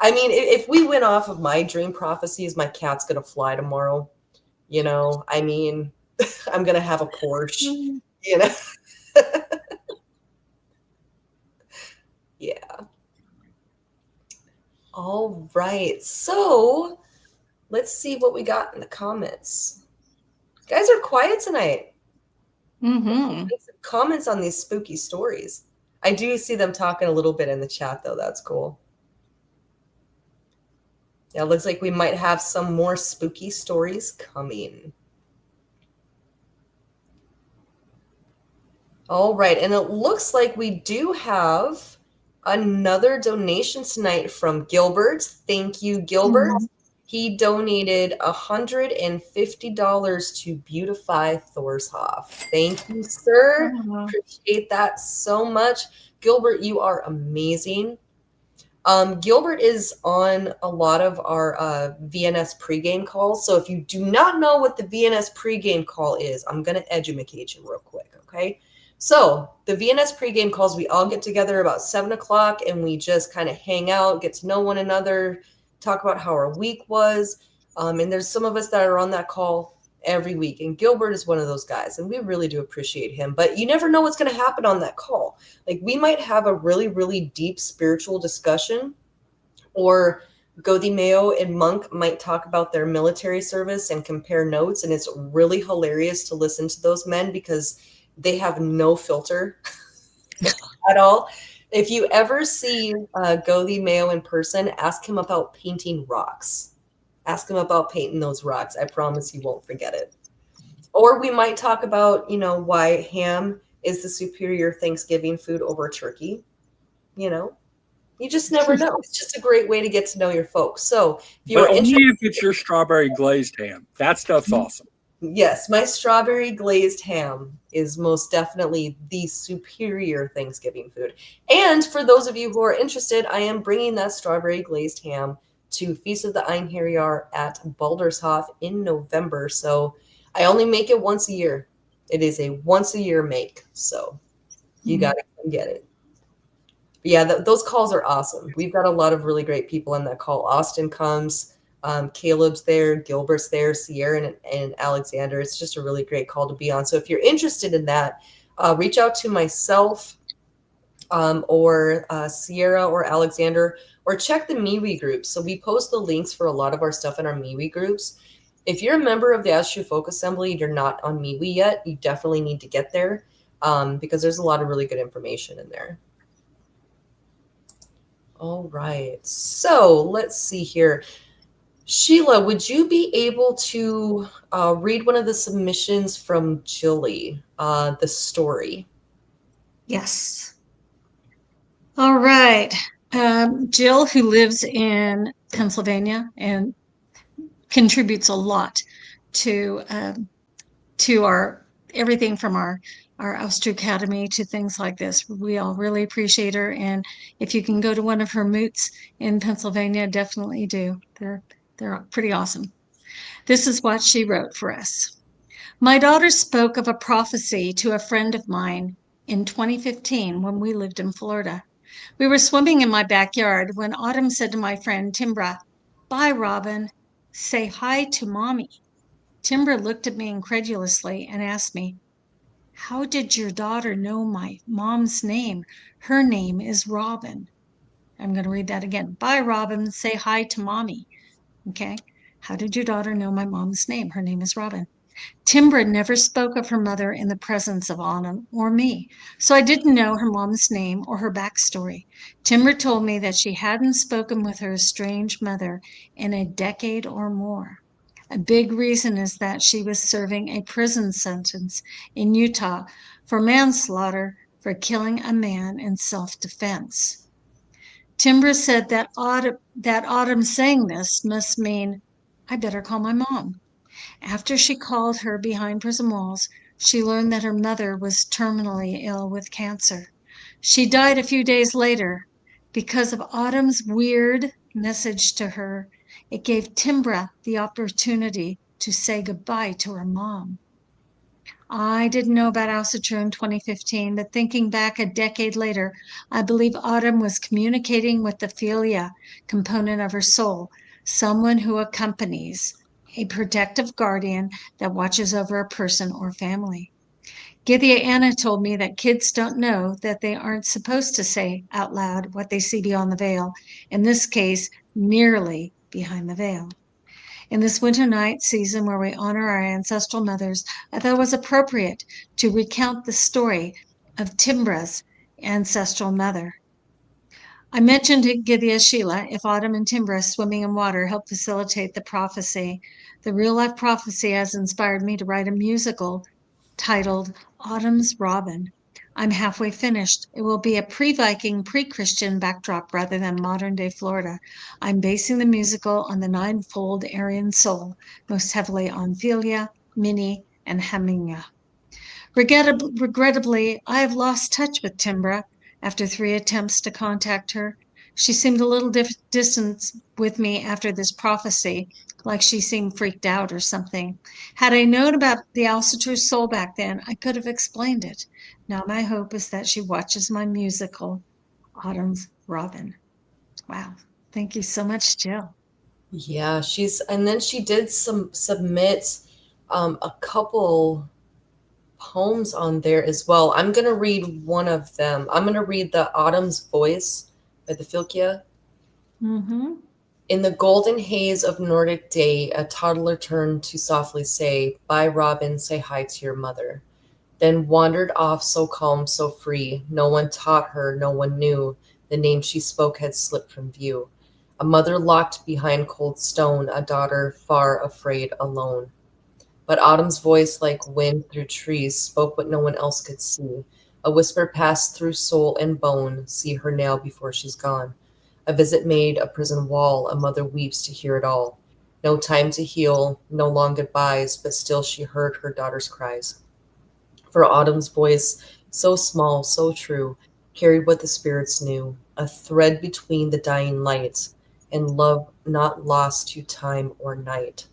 I mean, if we went off of my dream prophecies, my cat's going to fly tomorrow. I mean, I'm going to have a Porsche, Mm. you know? Yeah. All right. So let's see what we got in the comments. You guys are quiet tonight. Mm-hmm. Make some comments on these spooky stories. I do see them talking a little bit in the chat, though. That's cool. Yeah, it looks like we might have some more spooky stories coming. All right, and it looks like we do have another donation tonight from Gilbert. Thank you, Gilbert. Mm-hmm. He donated $150 to beautify Thorshoff. Thank you, sir. Oh, Appreciate that so much. Gilbert, you are amazing. Gilbert is on a lot of our VNS pregame calls. So if you do not know what the VNS pregame call is, I'm going to educate you real quick, okay? So the VNS pregame calls, we all get together about 7 o'clock and we just kind of hang out, get to know one another, talk about how our week was. And there's some of us that are on that call every week. And Gilbert is one of those guys, and we really do appreciate him. But you never know what's going to happen on that call. Like, we might have a really, really deep spiritual discussion, or Godi Mayo and Monk might talk about their military service and compare notes. And it's really hilarious to listen to those men because they have no filter at all. If you ever see Godi Mayo in person, ask him about painting rocks. Ask him about painting those rocks. I promise you won't forget it. Or we might talk about, why ham is the superior Thanksgiving food over turkey. You know, you just never know. It's just a great way to get to know your folks. So if you But are only interested, if it's your strawberry glazed ham. That stuff's awesome. yes, my strawberry glazed ham is most definitely the superior Thanksgiving food. And for those of you who are interested, I am bringing that strawberry glazed ham to Feast of the Einherjar at Baldershof in November. So I only make it once a year. It is a once a year make. So you got to come get it. But yeah, those calls are awesome. We've got a lot of really great people on that call. Austin comes, Caleb's there, Gilbert's there, Sierra and Alexander. It's just a really great call to be on. So if you're interested in that, reach out to myself, or Sierra or Alexander, or check the MeWe groups. So we post the links for a lot of our stuff in our MeWe groups. If you're a member of the As True Folk Assembly, you're not on MeWe yet, you definitely need to get there, because there's a lot of really good information in there. All right. So let's see here. Sheila, would you be able to read one of the submissions from Jilly, the story? yes. All right. Jill, who lives in Pennsylvania and contributes a lot to our everything from our our Ouster Academy to things like this. We all really appreciate her. And if you can go to one of her moots in Pennsylvania, definitely do. They're pretty awesome. This is what she wrote for us. My daughter spoke of a prophecy to a friend of mine in 2015 when we lived in Florida. We were swimming in my backyard when Autumn said to my friend Timbra, "Bye, Robin. Say hi to mommy." Timbra looked at me incredulously and asked me, "How did your daughter know my mom's name? Her name is Robin." I'm going to read that again. "Bye, Robin. Say hi to mommy." Okay. "How did your daughter know my mom's name? Her name is Robin." Timbra never spoke of her mother in the presence of Autumn or me, so I didn't know her mom's name or her backstory. Timbra told me that she hadn't spoken with her estranged mother in a decade or more. A big reason is that she was serving a prison sentence in Utah for manslaughter for killing a man in self-defense. Timbra said that Autumn saying this must mean, "I better call my mom." After she called her behind prison walls, she learned that her mother was terminally ill with cancer. She died a few days later. Because of Autumn's weird message to her, it gave Timbra the opportunity to say goodbye to her mom. I didn't know about Alcitur in 2015, but thinking back a decade later, I believe Autumn was communicating with the philia component of her soul, someone who accompanies, a protective guardian that watches over a person or family. Githia Anna told me that kids don't know that they aren't supposed to say out loud what they see beyond the veil, in this case, nearly behind the veil. In this winter night season where we honor our ancestral mothers, I thought it was appropriate to recount the story of Timbra's ancestral mother. I mentioned to Githia Sheila if Autumn and Timbra swimming in water helped facilitate the prophecy. The real-life prophecy has inspired me to write a musical titled Autumn's Robin. I'm halfway finished. It will be a pre-Viking, pre-Christian backdrop rather than modern-day Florida. I'm basing the musical on the ninefold Aryan soul, most heavily on Philia, Minnie, and Haminga. Regrettably, I have lost touch with Timbra after 3 attempts to contact her. She seemed a little distant with me after this prophecy, like she seemed freaked out or something. Had I known about the Alcitur's soul back then, I could have explained it. Now my hope is that she watches my musical, Autumn's Robin. Wow. Thank you so much, Jill. Yeah, and then she did submit a couple poems on there as well. I'm going to read one of them. I'm going to read the Autumn's Voice by the Filkia. Mm-hmm. In the golden haze of Nordic day, a toddler turned to softly say, "Bye, Robin, say hi to your mother." Then wandered off so calm, so free. No one taught her, no one knew. The name she spoke had slipped from view. A mother locked behind cold stone, a daughter far afraid, alone. But Autumn's voice, like wind through trees, spoke what no one else could see. A whisper passed through soul and bone, "See her now before she's gone." A visit made, a prison wall, a mother weeps to hear it all. No time to heal, no long goodbyes, but still she heard her daughter's cries. For Autumn's voice, so small, so true, carried what the spirits knew, a thread between the dying light and love not lost to time or night.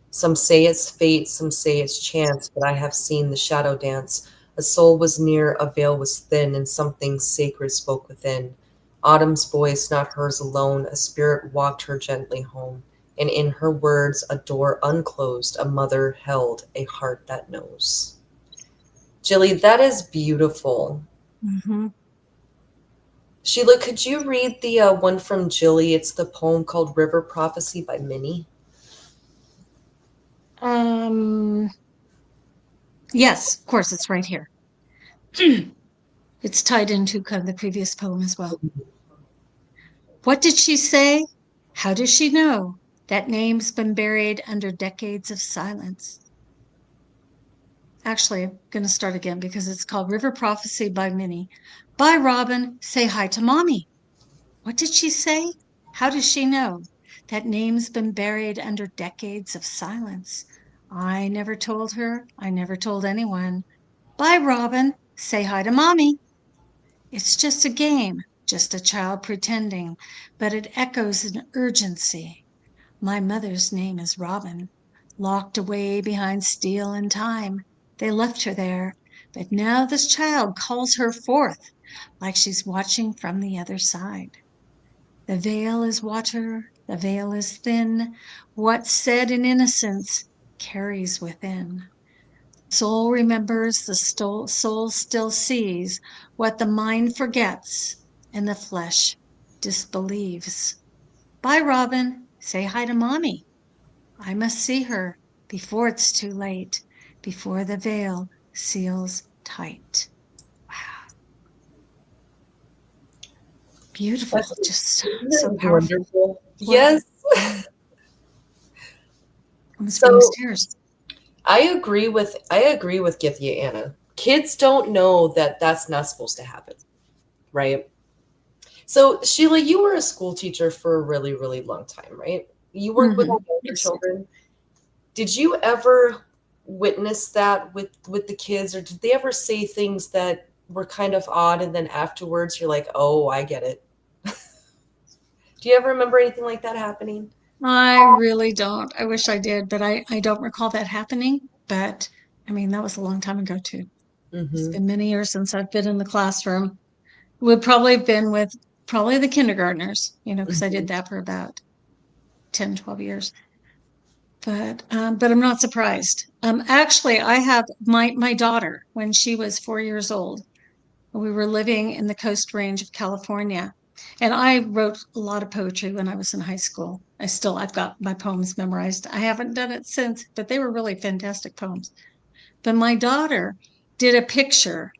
Some say it's fate, some say it's chance, but I have seen the shadow dance. A soul was near, a veil was thin, and something sacred spoke within. Autumn's voice, not hers alone, a spirit walked her gently home, and in her words, a door unclosed, a mother held a heart that knows. Jilly, that is beautiful. Mm-hmm. Sheila, could you read the one from Jilly? It's the poem called River Prophecy by Minnie. Yes, of course, it's right here. It's tied into kind of the previous poem as well. What did she say? How does she know? That name's been buried under decades of silence. Actually, I'm going to start again because it's called River Prophecy by Minnie. Bye, Robin. Say hi to mommy. What did she say? How does she know? That name's been buried under decades of silence. I never told her. I never told anyone. Bye, Robin. say hi to mommy. It's just a game, just a child pretending, but it echoes an urgency. My mother's name is Robin, locked away behind steel and time. They left her there, but now this child calls her forth like she's watching from the other side. The veil is water, the veil is thin. What's said in innocence carries within. Soul remembers, the soul still sees what the mind forgets and the flesh disbelieves. Bye, Robin. Say hi to mommy. I must see her before it's too late, before the veil seals tight. Wow. Beautiful. That's, Just isn't so that powerful. wonderful? What? Yes. Yeah. Almost brings So tears. I agree with Githya Anna. Kids don't know that that's not supposed to happen, right? So Sheila, you were a school teacher for a really, really long time, right? You work with Mm-hmm. older Yes. children. Did you ever witness that with the kids, or did they ever say things that were kind of odd, and then afterwards you're like, oh, I get it? Do you ever remember anything like that happening? I really don't. I wish I did, but I don't recall that happening. But I mean, that was a long time ago, too. It's Mm-hmm. been many years since I've been in the classroom. Would probably have been with probably the kindergartners, because I Mm-hmm. did that for about 10, 12 years. But I'm not surprised. Actually, I have my daughter when she was 4 years old. We were living in the Coast Range of California, and I wrote a lot of poetry when I was in high school. I've got my poems memorized. I haven't done it since, but they were really fantastic poems. But my daughter did a picture,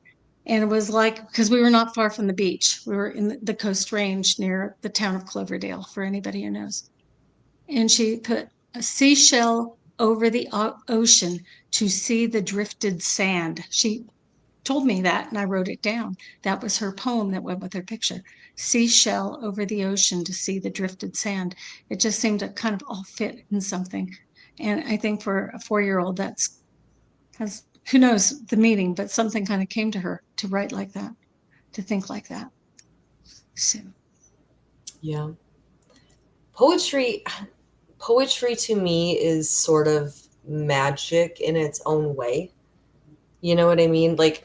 and it was like, because we were not far from the beach. We were in the Coast Range near the town of Cloverdale, for anybody who knows. And she put a seashell over the ocean to see the drifted sand. She told me that, and I wrote it down. That was her poem that went with her picture. Seashell over the ocean to see the drifted sand. It just seemed to kind of all fit in something. And I think for a 4 year old, that's has who knows the meaning, but something kind of came to her to write like that, to think like that. So Yeah. Poetry poetry to me is sort of magic in its own way. You know what I mean? Like,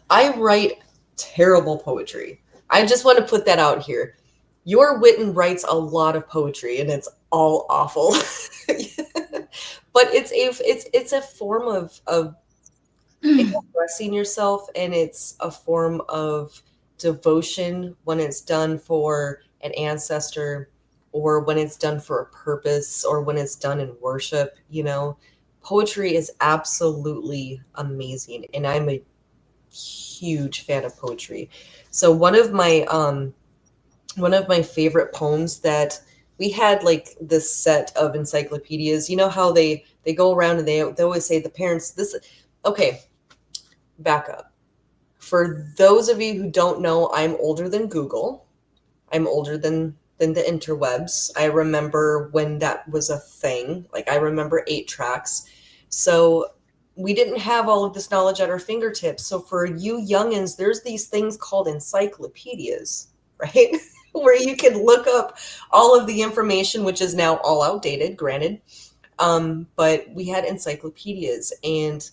I write terrible poetry. I just want to put that out here. Your Witten writes a lot of poetry and it's all awful. But it's a form of expressing yourself, and it's a form of devotion when it's done for an ancestor, or when it's done for a purpose, or when it's done in worship. Poetry is absolutely amazing, and I'm a huge fan of poetry. So one of my favorite poems that we had, like, this set of encyclopedias. You know how they go around and they always say the parents this. Okay, back up. For those of you who don't know, I'm older than Google. I'm older than the interwebs. I remember when that was a thing. Like, I remember 8 tracks. So we didn't have all of this knowledge at our fingertips. So for you youngins, there's these things called encyclopedias, right? Where you can look up all of the information, which is now all outdated, granted. But we had encyclopedias, and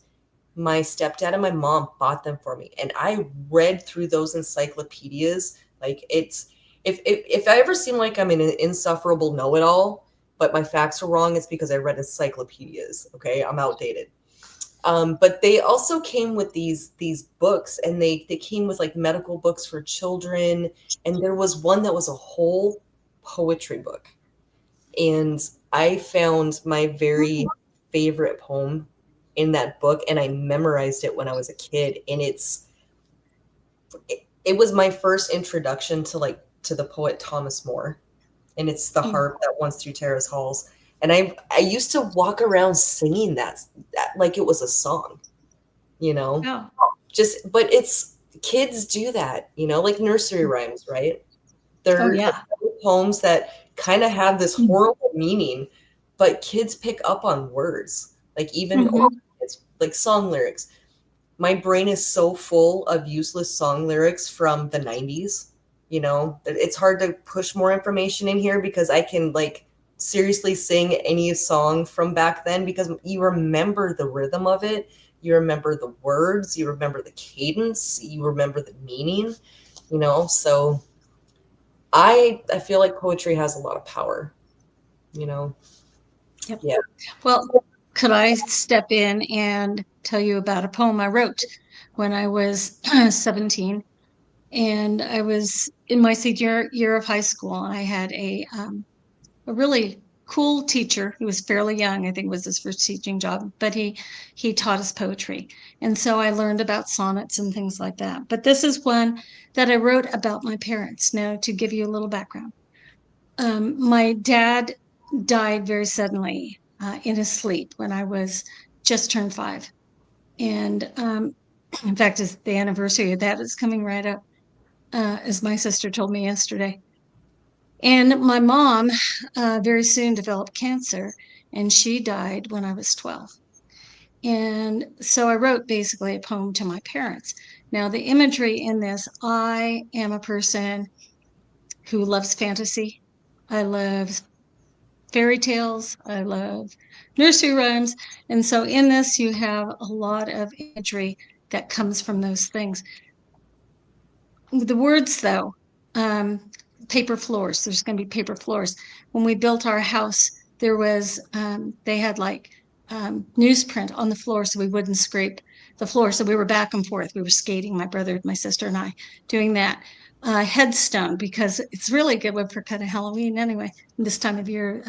my stepdad and my mom bought them for me, and I read through those encyclopedias. Like, if I ever seem like I'm an insufferable know-it-all, but my facts are wrong, it's because I read encyclopedias. Okay, I'm outdated. But they also came with these books, and they came with, like, medical books for children, and there was one that was a whole poetry book, and I found my very favorite poem in that book, and I memorized it when I was a kid. And it was my first introduction to the poet Thomas More, and it's the harp that once through Terrace halls. And I used to walk around singing that like it was a song, you know. yeah. Just but it's kids do that, like nursery rhymes, right? Oh They're yeah. poems that kind of have this Mm-hmm. horrible meaning, but kids pick up on words, like even older kids, like song lyrics. my brain is so full of useless song lyrics from the 90s. You know, it's hard to push more information in here because I can like seriously sing any song from back then because you remember the rhythm of it, you remember the words, you remember the cadence, you remember the meaning, you know. So I feel like poetry has a lot of power, you know. Yep. Yeah. Well, could I step in and tell you about a poem I wrote when I was 17? And I was in my senior year of high school. I had a really cool teacher who was fairly young. I think it was his first teaching job, but he taught us poetry. And so I learned about sonnets and things like that. But this is one that I wrote about my parents. Now, to give you a little background, my dad died very suddenly in his sleep when I was just turned 5. And in fact, it's the anniversary of that is coming right up, as my sister told me yesterday. And my mom very soon developed cancer, and she died when I was 12. And so I wrote basically a poem to my parents. Now, the imagery in this, I am a person who loves fantasy. I love fairy tales. I love nursery rhymes. And so in this, you have a lot of imagery that comes from those things. The words, though, paper floors. There's going to be paper floors. When we built our house, there was, they had like newsprint on the floor so we wouldn't scrape the floor. So we were back and forth. We were skating, my brother, my sister, and I, doing that. Headstone, because it's really good for kind of Halloween anyway, this time of year,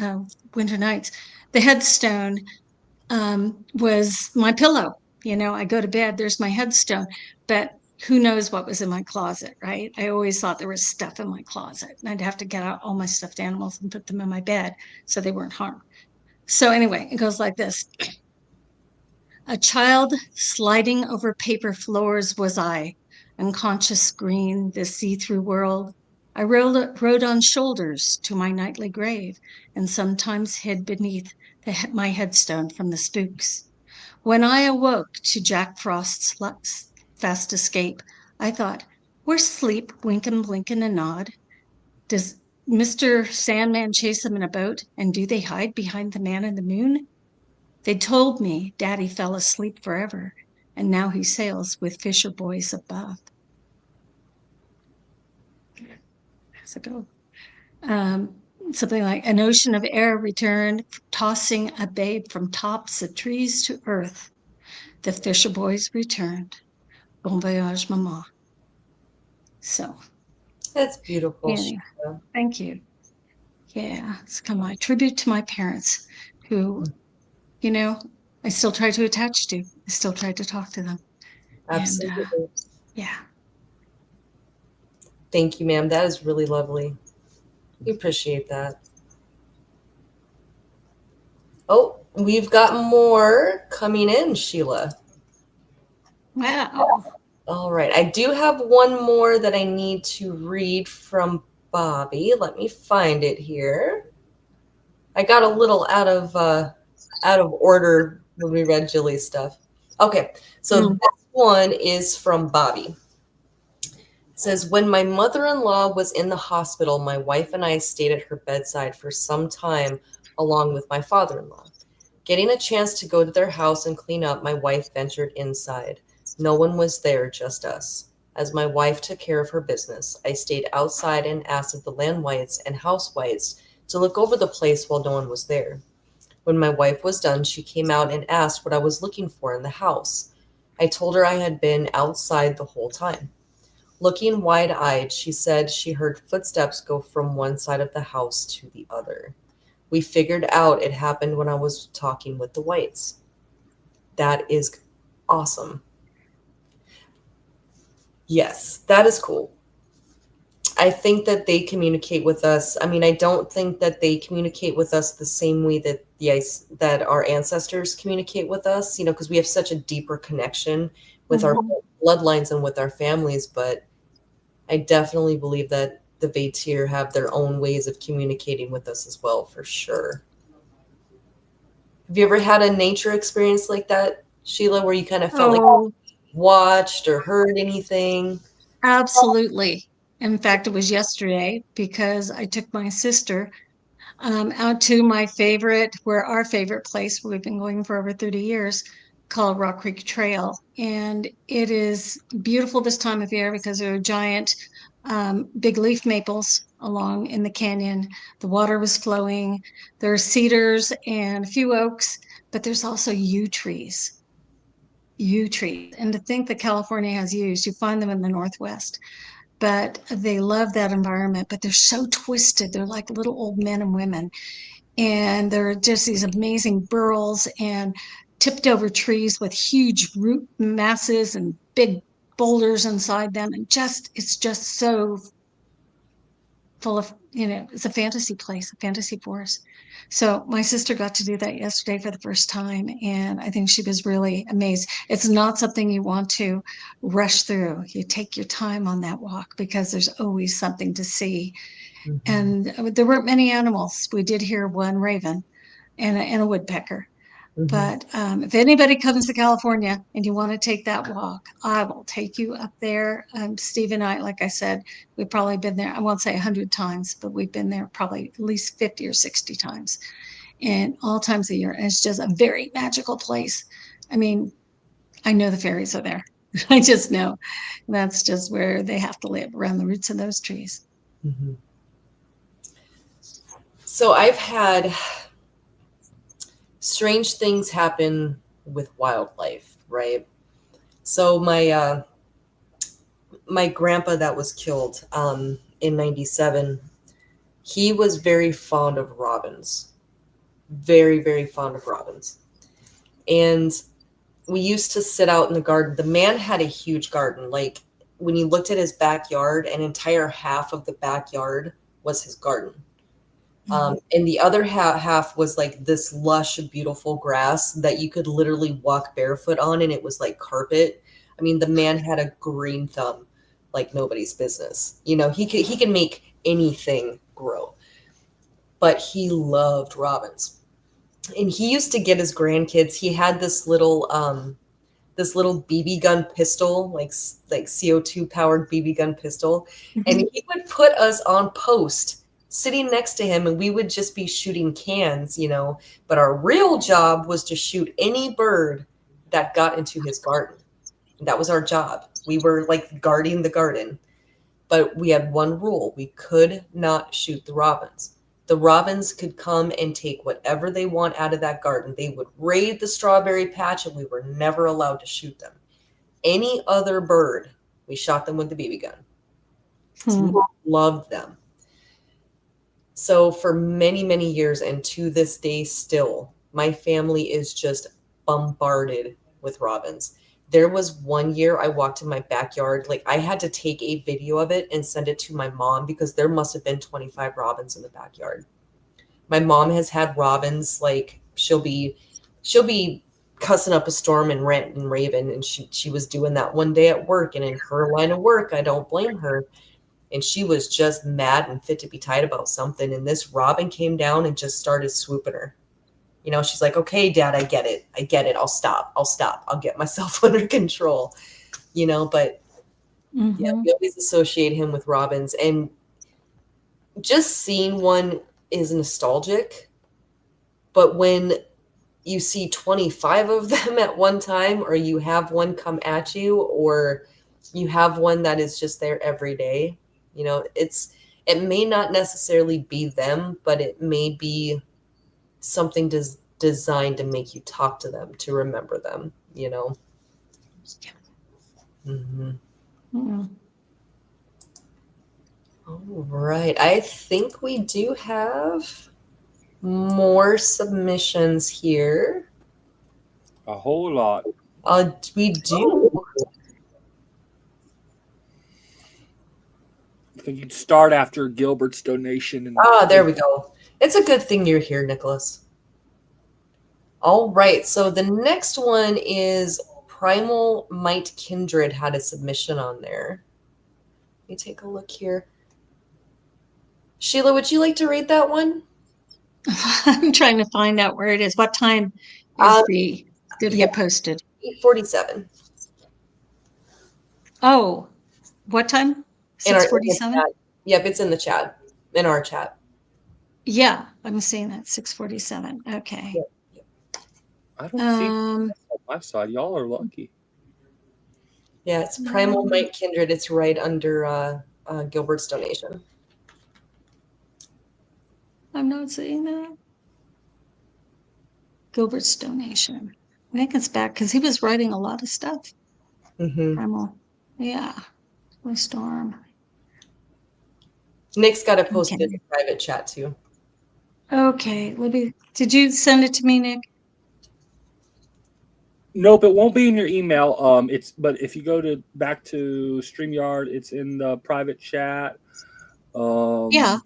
winter nights. The headstone was my pillow. You know, I go to bed, there's my headstone, but who knows what was in my closet, right? I always thought there was stuff in my closet, and I'd have to get out all my stuffed animals and put them in my bed so they weren't harmed. So, anyway, it goes like this. A child sliding over paper floors was I, unconscious green, this see through world. I rode on shoulders to my nightly grave, and sometimes hid beneath my headstone from the spooks. When I awoke to Jack Frost's fast escape, I thought, where's sleep, winkin', blinkin', and nod? Does Mr. Sandman chase them in a boat? And do they hide behind the man in the moon? They told me Daddy fell asleep forever, and now he sails with fisher boys above. So go. Something like an ocean of air returned, tossing a babe from tops of trees to earth. The fisher boys returned. Bon voyage, maman. So, That's beautiful. yeah, thank you. Yeah, it's kind of my tribute to my parents who, you know, I still try to attach to. I still try to talk to them. Absolutely. And yeah. Thank you, ma'am. That is really lovely. We appreciate that. Oh, we've got more coming in, Sheila. Wow. All right. I do have one more that I need to read from Bobby. Let me find it here. I got a little out of order when we read Jilly's stuff. Okay. So this one is from Bobby. It says, when my mother-in-law was in the hospital, my wife and I stayed at her bedside for some time along with my father-in-law. Getting a chance to go to their house and clean up, my wife ventured inside. No one was there, just us. As my wife took care of her business, I stayed outside and asked of the land whites and house whites to look over the place while no one was there. When my wife was done, she came out and asked what I was looking for in the house. I told her I had been outside the whole time. Looking wide-eyed, she said she heard footsteps go from one side of the house to the other. We figured out it happened when I was talking with the whites. That is awesome. Yes, that is cool. I think that they communicate with us. I mean, I don't think that they communicate with us the same way that that our ancestors communicate with us, you know, because we have such a deeper connection with our bloodlines and with our families. But I definitely believe that the Vatir have their own ways of communicating with us as well, for sure. Have you ever had a nature experience like that, Sheila, where you kind of felt like watched or heard anything? Absolutely. In fact, it was yesterday because I took my sister out to our favorite place we've been going for over 30 years, called Rock Creek Trail. And it is beautiful this time of year because there are giant big leaf maples along in the canyon. The water was flowing. There are cedars and a few oaks, but there's also yew trees. Yew trees. And to think that California has yews, you find them in the Northwest, but they love that environment. But they're so twisted. They're like little old men and women. And there are just these amazing burls and tipped over trees with huge root masses and big boulders inside them. And it's just so full of, it's a fantasy place, a fantasy forest. So my sister got to do that yesterday for the first time, and I think she was really amazed. It's not something you want to rush through. You take your time on that walk because there's always something to see. Mhm. And there weren't many animals. We did hear one raven and a woodpecker. Mhm. But if anybody comes to California and you want to take that walk, I will take you up there. Steve and I, like I said, we've probably been there, I won't say 100 times, but we've been there probably at least 50 or 60 times and all times of year. And it's just a very magical place. I mean, I know the fairies are there. I just know that's just where they have to live, around the roots of those trees. Mhm. So I've had strange things happen with wildlife, right? So my grandpa that was killed in '97, he was very fond of robins, very very fond of robins, and we used to sit out in the garden. The man had a huge garden. Like when you looked at his backyard, an entire half of the backyard was his garden. And the other half was like this lush, beautiful grass that you could literally walk barefoot on, and it was like carpet. I mean, the man had a green thumb, like nobody's business. He can make anything grow, but he loved robins, and he used to get his grandkids. He had this little BB gun pistol, like CO2 powered BB gun pistol, and Mhm. he would put us on post sitting next to him, and we would just be shooting cans. But our real job was to shoot any bird that got into his garden. That was our job. We were like guarding the garden, but we had one rule: we could not shoot the robins. The robins could come and take whatever they want out of that garden. They would raid the strawberry patch, and we were never allowed to shoot them. Any other bird, we shot them with the BB gun. He Hmm. loved them. So for many, many years, and to this day still, my family is just bombarded with robins. There was one year I walked in my backyard, like I had to take a video of it and send it to my mom because there must have been 25 robins in the backyard. My mom has had robins, like she'll be cussing up a storm and rant and raving, and she was doing that one day at work, and in her line of work, I don't blame her, and she was just mad and fit to be tied about something, and this robin came down and just started swooping her. She's like, "Okay, dad, I get it, I'll get myself under control." But yeah, Hmm. we always associate him with robins, and just seeing one is nostalgic, but when you see 25 of them at one time, or you have one come at you, or you have one that is just there every day, it may not necessarily be them, but it may be something designed to make you talk to them, to remember them. Hmm. Hmm. All right, I think we do have more submissions here. A whole lot. We do. I think you'd start after Gilbert's donation and There we go. It's a good thing you're here, Nicholas. All right, so the next one is Primal Might Kindred had a submission on there. Let me take a look here. Sheila, would you like to read that one? I'm trying to find out where it is. What time is Um, the going to yeah, get posted? 8:47. Oh, what time? in the 6:47? chat. Yep, it's in the chat, in our chat. Yeah, I'm seeing that 6:47. Okay. Yep, yep. I don't see Um, on my side. Y'all are lucky. Yeah, it's Primal Might Kindred. It's right under Gilbert's donation. I'm not seeing that. Gilbert's donation. I think it's back because he was writing a lot of stuff. Mm-hmm. Primal. Yeah. Storm. Nick's got it posted in Okay. the private chat too. Okay. Did you send it to me, Nick? Nope, it won't be in your email. But if you go to back to StreamYard, it's in the private chat. Yeah.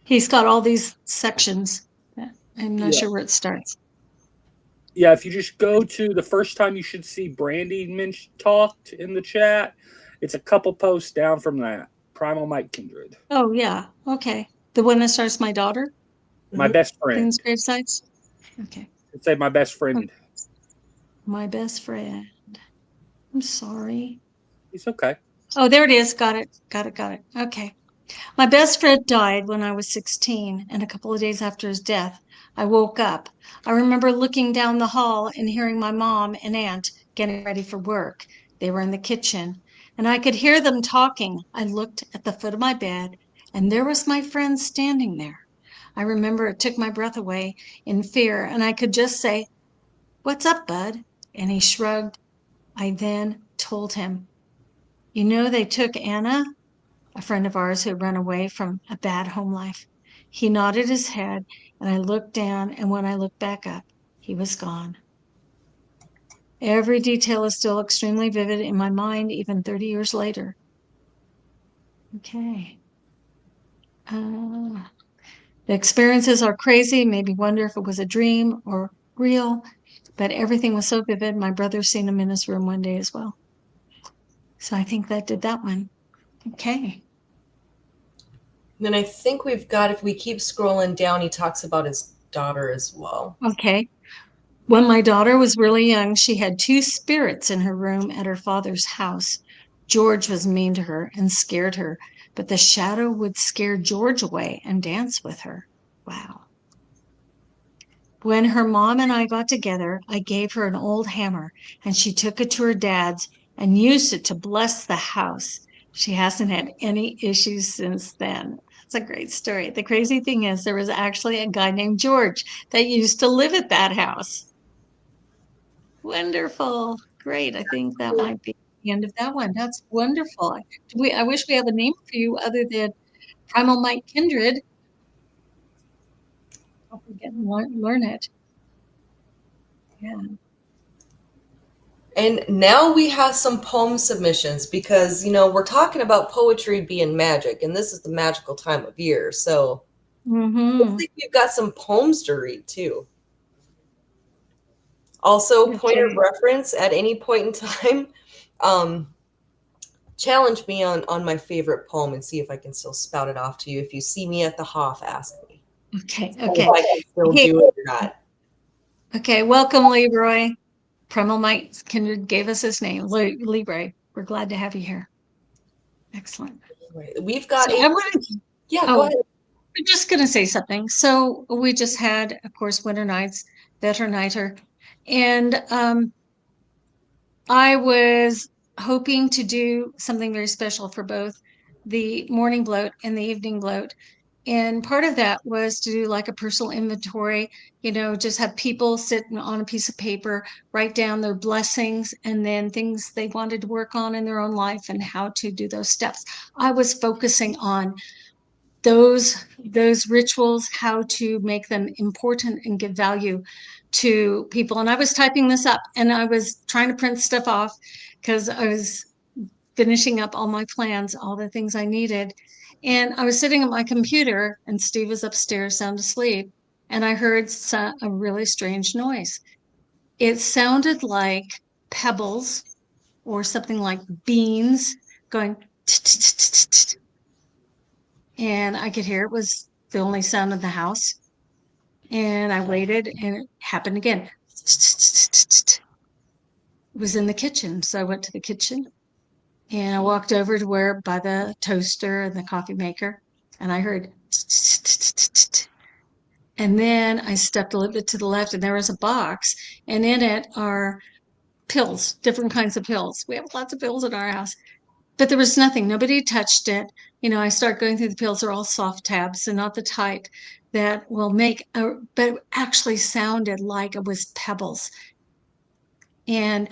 He's got all these sections. I'm not Yeah. sure where it starts. Yeah, if you just go to the first time you should see Brandy talked in the chat. It's a couple posts down from that. Primal Mike Kindred. Oh, yeah. Okay. The one that starts my daughter? My Mm-hmm. best Things, friend. gravesites? Okay. I'd say my best Okay. friend. My best friend. I'm sorry. He's okay. Oh, there it is. Got it. Got it. Got it. Okay. My best friend died when I was 16, and a couple of days after his death, I woke up. I remember looking down the hall and hearing my mom and aunt getting ready for work. They were in the kitchen, and I could hear them talking. I looked at the foot of my bed, and there was my friend standing there. I remember it took my breath away in fear, and I could just say, "What's up, bud?" And he shrugged. I then told him, "You know, they took Anna, a friend of ours who had run away from a bad home life." He nodded his head, and I looked down, and when I looked back up, he was gone. Every detail is still extremely vivid in my mind, even 30 years later. Okay. The experiences are crazy, maybe wonder if it was a dream or real, but everything was so vivid. My brother seen him in his room one day as well. So I think that did that one. Okay. Then I think we've got, if we keep scrolling down, he talks about his daughter as well. Okay. When my daughter was really young, she had two spirits in her room at her father's house. George was mean to her and scared her, but the shadow would scare George away and dance with her. Wow. When her mom and I got together, I gave her an old hammer and she took it to her dad's and used it to bless the house. She hasn't had any issues since then. That's a great story. The crazy thing is, there was actually a guy named George that used to live at that house. Wonderful. Great. I think that might be the end of that one. That's wonderful. I wish we had a name for you other than Primal Might Kindred. Hope we get and learn it. Yeah. And now we have some poem submissions because, we're talking about poetry being magic, and this is the magical time of year. So Mm-hmm. hopefully we've got some poems to read too. Also, point of reference at any point in time, challenge me on my favorite poem and see if I can still spout it off to you. If you see me at the Hoff, ask me. Okay. If Okay. I can still Hey, do it or not. okay. Welcome, Leroy. Primal Might Kindred gave us his name. Leroy. We're glad to have you here. Excellent. We've got So I wanted, go ahead. I'm just going to say something. So we just had, of course, Winter Nights, Better Nighter, and I was hoping to do something very special for both the morning bloat and the evening bloat. And part of that was to do like a personal inventory, just have people sit on a piece of paper, write down their blessings and then things they wanted to work on in their own life and how to do those steps. I was focusing on those rituals, how to make them important and give value to people. And I was typing this up and I was trying to print stuff off because I was finishing up all my plans, all the things I needed. And I was sitting at my computer and Steve was upstairs sound asleep. And I heard a really strange noise. It sounded like pebbles or something like beans going, and I could hear it was the only sound in the house. And I waited and it happened again. It was in the kitchen. So I went to the kitchen and I walked over to where by the toaster and the coffee maker, and I heard, and then I stepped a little bit to the left, and there was a box, and in it are pills, different kinds of pills. We have lots of pills in our house, but there was nothing. Nobody touched it. I start going through the pills. They're all soft tabs and not the type that will make, but it actually sounded like it was pebbles. And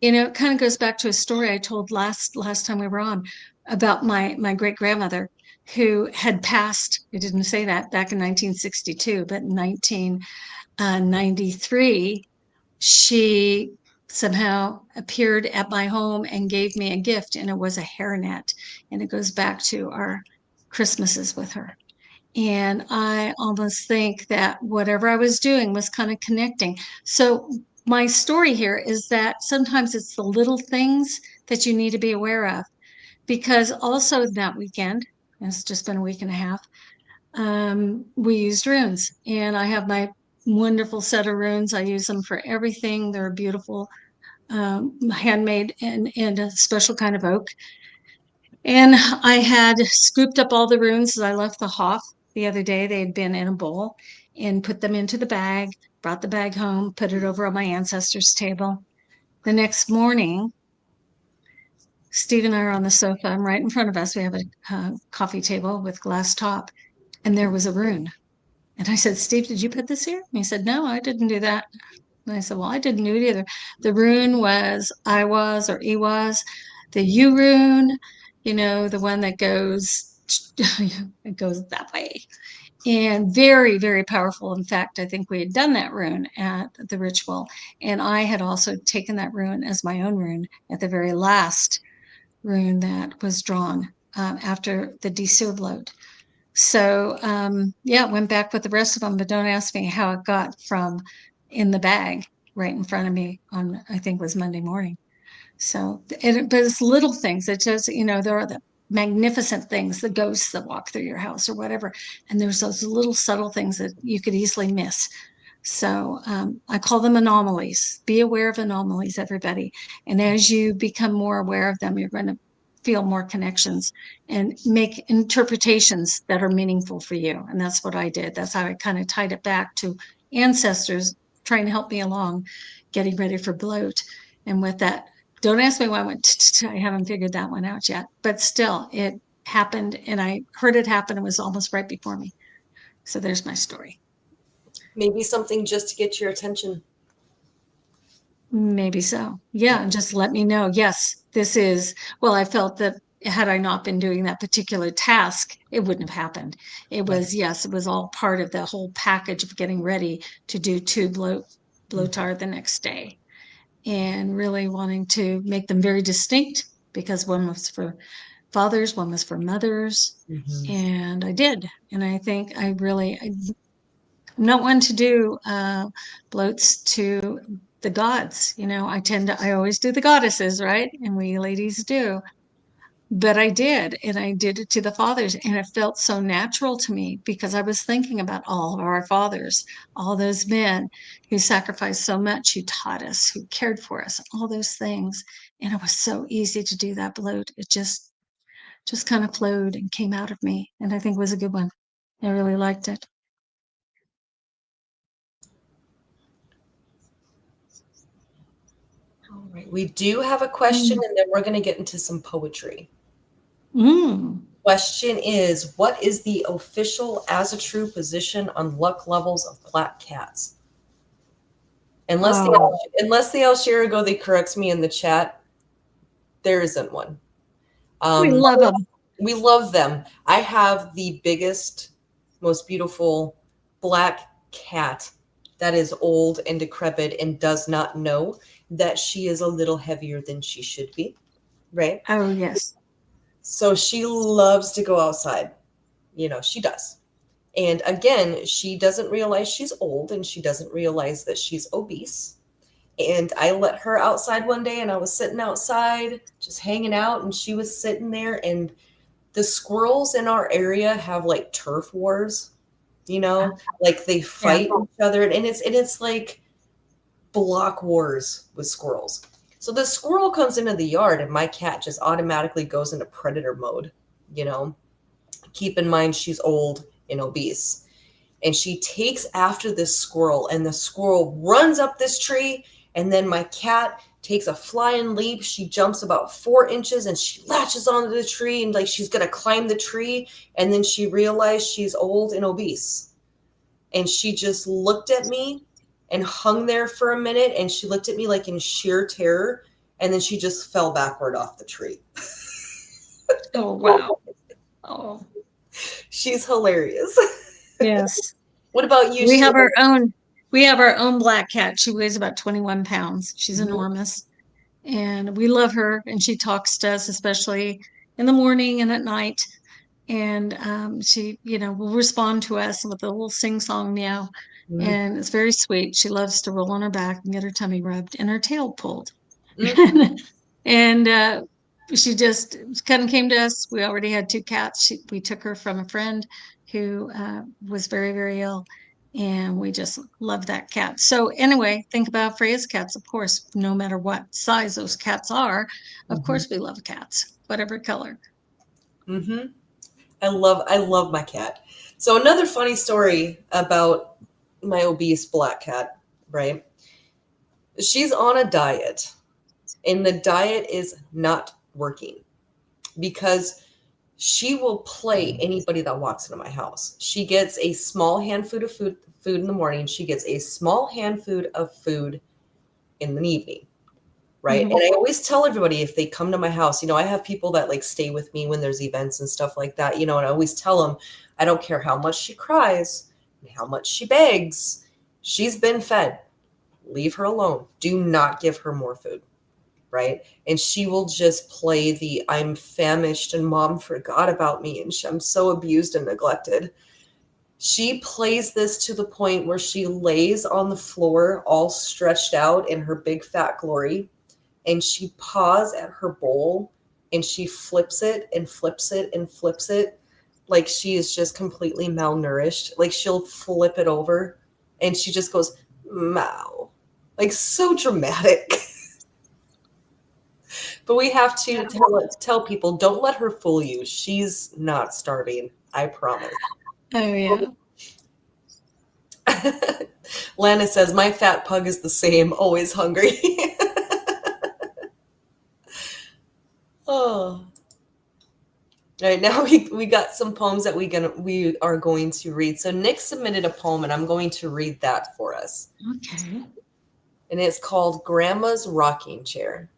it kind of goes back to a story I told last time we were on about my great grandmother who had passed. I didn't say that back in 1962, but in 1993, she somehow appeared at my home and gave me a gift, and it was a hairnet. And it goes back to our Christmases with her. And I almost think that whatever I was doing was kind of connecting. So my story here is that sometimes it's the little things that you need to be aware of, because also that weekend, it's just been a week and a half, we used runes, and I have my wonderful set of runes. I use them for everything. They're beautiful, handmade and a special kind of oak. And I had scooped up all the runes as I left the Hoff the other day. They had been in a bowl, and put them into the bag, brought the bag home, put it over on my ancestors' table. The next morning, Steve and I are on the sofa, and right in front of us, we have a coffee table with glass top, and there was a rune. And I said, Steve, did you put this here? And he said, no, I didn't do that. And I said, well, I didn't do it either. The rune was I was or E was. The U rune, the one that goes, it goes that way. And very, very powerful. In fact, I think we had done that rune at the ritual. And I had also taken that rune as my own rune at the very last rune that was drawn after the DC bloat. So, went back with the rest of them, but don't ask me how it got from in the bag right in front of me on, I think it was Monday morning. So, but it's little things. It's just, there are the magnificent things, the ghosts that walk through your house or whatever. And there's those little subtle things that you could easily miss. So I call them anomalies. Be aware of anomalies, everybody. And as you become more aware of them, you're going to feel more connections and make interpretations that are meaningful for you. And that's what I did. That's how I kind of tied it back to ancestors trying to help me along, getting ready for bloat. And with that, don't ask me why I went, I haven't figured that one out yet. But still, it happened, and I heard it happen. It was almost right before me. So there's my story. Maybe something just to get your attention. Maybe so. Yeah, and just let me know. Yes, this is, well, I felt that had I not been doing that particular task, it wouldn't have happened. It was, yes, it was all part of the whole package of getting ready to do two blotar the next day, and really wanting to make them very distinct, because one was for fathers, one was for mothers. And I did. And I think I'm not one to do bloats to the gods. I always do the goddesses, right? And we ladies do. But I did, and I did it to the fathers, and it felt so natural to me because I was thinking about all of our fathers, all those men who sacrificed so much, who taught us, who cared for us, all those things. And it was so easy to do that bloat. It just kind of flowed and came out of me, and I think it was a good one. I really liked it. All right. We do have a question, and then we're going to get into some poetry. Question is, what is the official as a true position on luck levels of black cats? Unless the Alshira they corrects me in the chat, there isn't one. We love them. We love them. I have the biggest, most beautiful black cat that is old and decrepit and does not know that she is a little heavier than she should be, right? Oh, yes. So she loves to go outside. She does. And again, she doesn't realize she's old, and she doesn't realize that she's obese. And I let her outside one day, and I was sitting outside just hanging out, and she was sitting there, and the squirrels in our area have like turf wars, like they fight each other, and it's like block wars with squirrels. So the squirrel comes into the yard and my cat just automatically goes into predator mode, you know. Keep in mind she's old and obese. And she takes after this squirrel, and the squirrel runs up this tree, and then my cat takes a flying leap. She jumps about 4 inches and she latches onto the tree and like she's gonna climb the tree, and then she realized she's old and obese. And she just looked at me and hung there for a minute, and she looked at me like in sheer terror, and then she just fell backward off the tree. Oh, wow. Oh, She's hilarious. yes. What about you, We have Sheila? our own we have our own black cat. She weighs about 21 pounds. She's Mhm. enormous. And we love her, and she talks to us, especially in the morning and at night. And she, will respond to us with a little sing-song meow. Mhm. And it's very sweet. She loves to roll on her back and get her tummy rubbed and her tail pulled. Mhm. And she just kind of came to us. We already had two cats. We took her from a friend who was very, very ill, and we just love that cat. So anyway, think about Freya's cats. Of course, no matter what size those cats are, of Mhm. course we love cats, whatever color. Mhm. I love my cat. So another funny story about my obese black cat, right? She's on a diet, and the diet is not working because she will play anybody that walks into my house. She gets a small handful of food in the morning. She gets a small handful of food in the evening, right? Mm-hmm. And I always tell everybody if they come to my house, I have people that like stay with me when there's events and stuff like that, and I always tell them, I don't care how much she cries, how much she begs, she's been fed. Leave her alone. Do not give her more food, right? And she will just play the I'm famished and mom forgot about me and I'm so abused and neglected. She plays this to the point where she lays on the floor all stretched out in her big fat glory, and she paws at her bowl and she flips it and flips it and flips it like she is just completely malnourished. Like she'll flip it over and she just goes, "Mow." Like so dramatic. But we have to tell people, don't let her fool you. She's not starving. I promise. Oh yeah. Lana says, my fat pug is the same, always hungry. Oh. All right, now we got some poems that we are going to read. So Nick submitted a poem, and I'm going to read that for us. Okay. And it's called Grandma's Rocking Chair.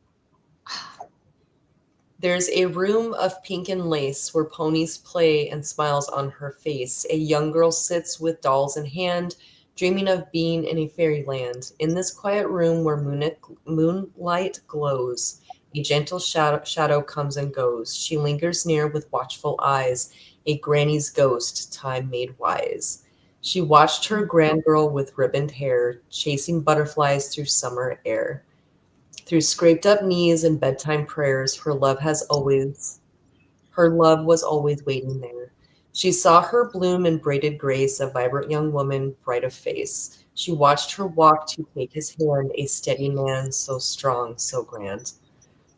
There's a room of pink and lace where ponies play and smiles on her face. A young girl sits with dolls in hand, dreaming of being in a fairyland. In this quiet room where moonlight glows, a gentle shadow comes and goes. She lingers near with watchful eyes, a granny's ghost, time made wise. She watched her grandgirl with ribboned hair, chasing butterflies through summer air. Through scraped up knees and bedtime prayers, her love was always waiting there. She saw her bloom in braided grace, a vibrant young woman, bright of face. She watched her walk to take his hand, a steady man, so strong, so grand.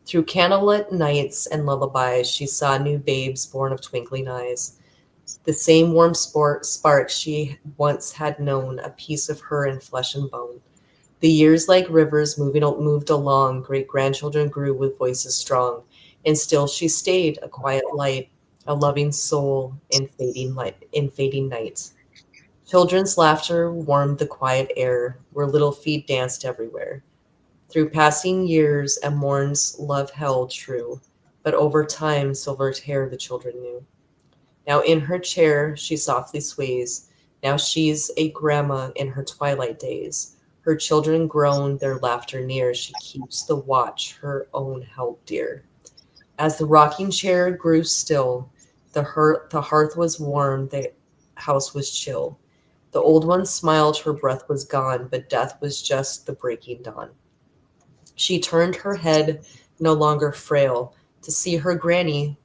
Through candlelit nights and lullabies, she saw new babes born of twinkling eyes. The same warm spark she once had known, a piece of her in flesh and bone. The years like rivers moved along, great-grandchildren grew with voices strong, and still she stayed, a quiet light, a loving soul in fading night. Children's laughter warmed the quiet air, where little feet danced everywhere. Through passing years and morns love held true, but over time silvered hair the children knew. Now in her chair she softly sways. Now she's a grandma in her twilight days. Her children grown, their laughter near. She keeps the watch her own held dear. As the rocking chair grew still, the hearth was warm, the house was chill. The old one smiled, her breath was gone, but death was just the breaking dawn. She turned her head, no longer frail, to see her granny,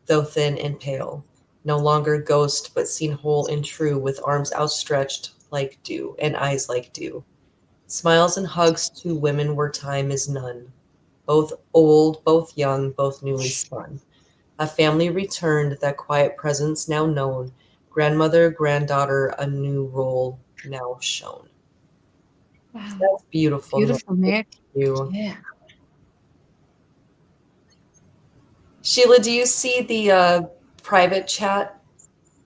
though thin and pale, no longer ghost, but seen whole and true, with arms outstretched like dew and eyes like dew. Smiles and hugs to women where time is none. both old, both young, both newly spun. A family returned, that quiet presence now known, grandmother, granddaughter, a new role now shown. Wow. That's beautiful, Nora. Beautiful, Thank Nick. you. Yeah. Sheila, do you see the private chat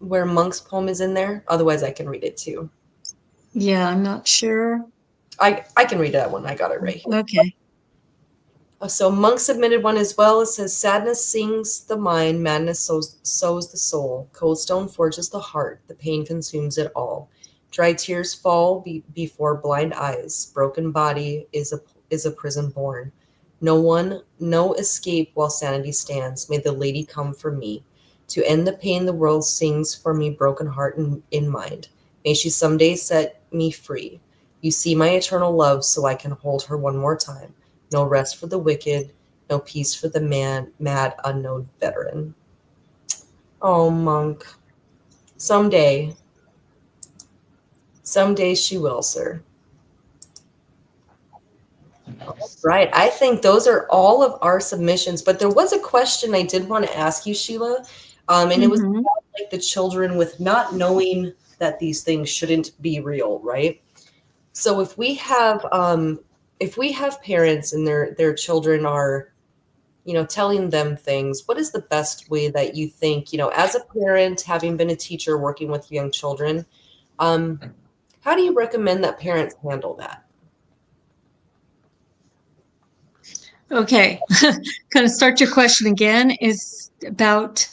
where Monk's poem is in there? Otherwise, I can read it too. Yeah, I'm not sure. I can read that one. I got it right here. Okay. So Monk submitted one as well. It says, sadness sings the mind, madness sows the soul. Cold stone forges the heart, the pain consumes it all. Dry tears fall before blind eyes. Broken body is a prison born. No one, no escape while sanity stands. May the lady come for me. To end the pain the world sings for me, broken heart and in mind. May she someday set me free. You see my eternal love, so I can hold her one more time. No rest for the wicked, no peace for the mad unknown veteran. Oh, Monk. Someday, someday she will, sir. Right. I think those are all of our submissions. But there was a question I did want to ask you, Sheila. And it was Mm-hmm. about, like, the children with not knowing that these things shouldn't be real, right? So if we have parents and their children are, telling them things, what is the best way that you think, as a parent, having been a teacher working with young children, um, how do you recommend that parents handle that? Okay. Kind of start your question again is about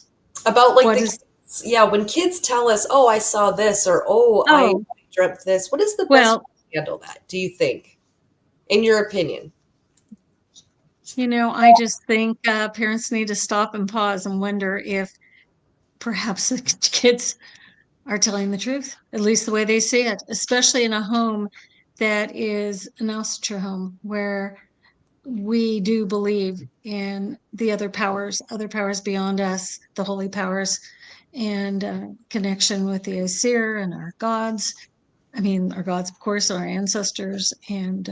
About, like, what the is, kids, yeah, when kids tell us, oh, I saw this, or oh, I oh, dreamt this, what is the best well, way to handle that, do you think, in your opinion? I just think parents need to stop and pause and wonder if perhaps the kids are telling the truth, at least the way they see it, especially in a home that is an ouster home where we do believe in the other powers beyond us, the holy powers, and connection with the Asir and our gods. I mean, our gods, of course, our ancestors, and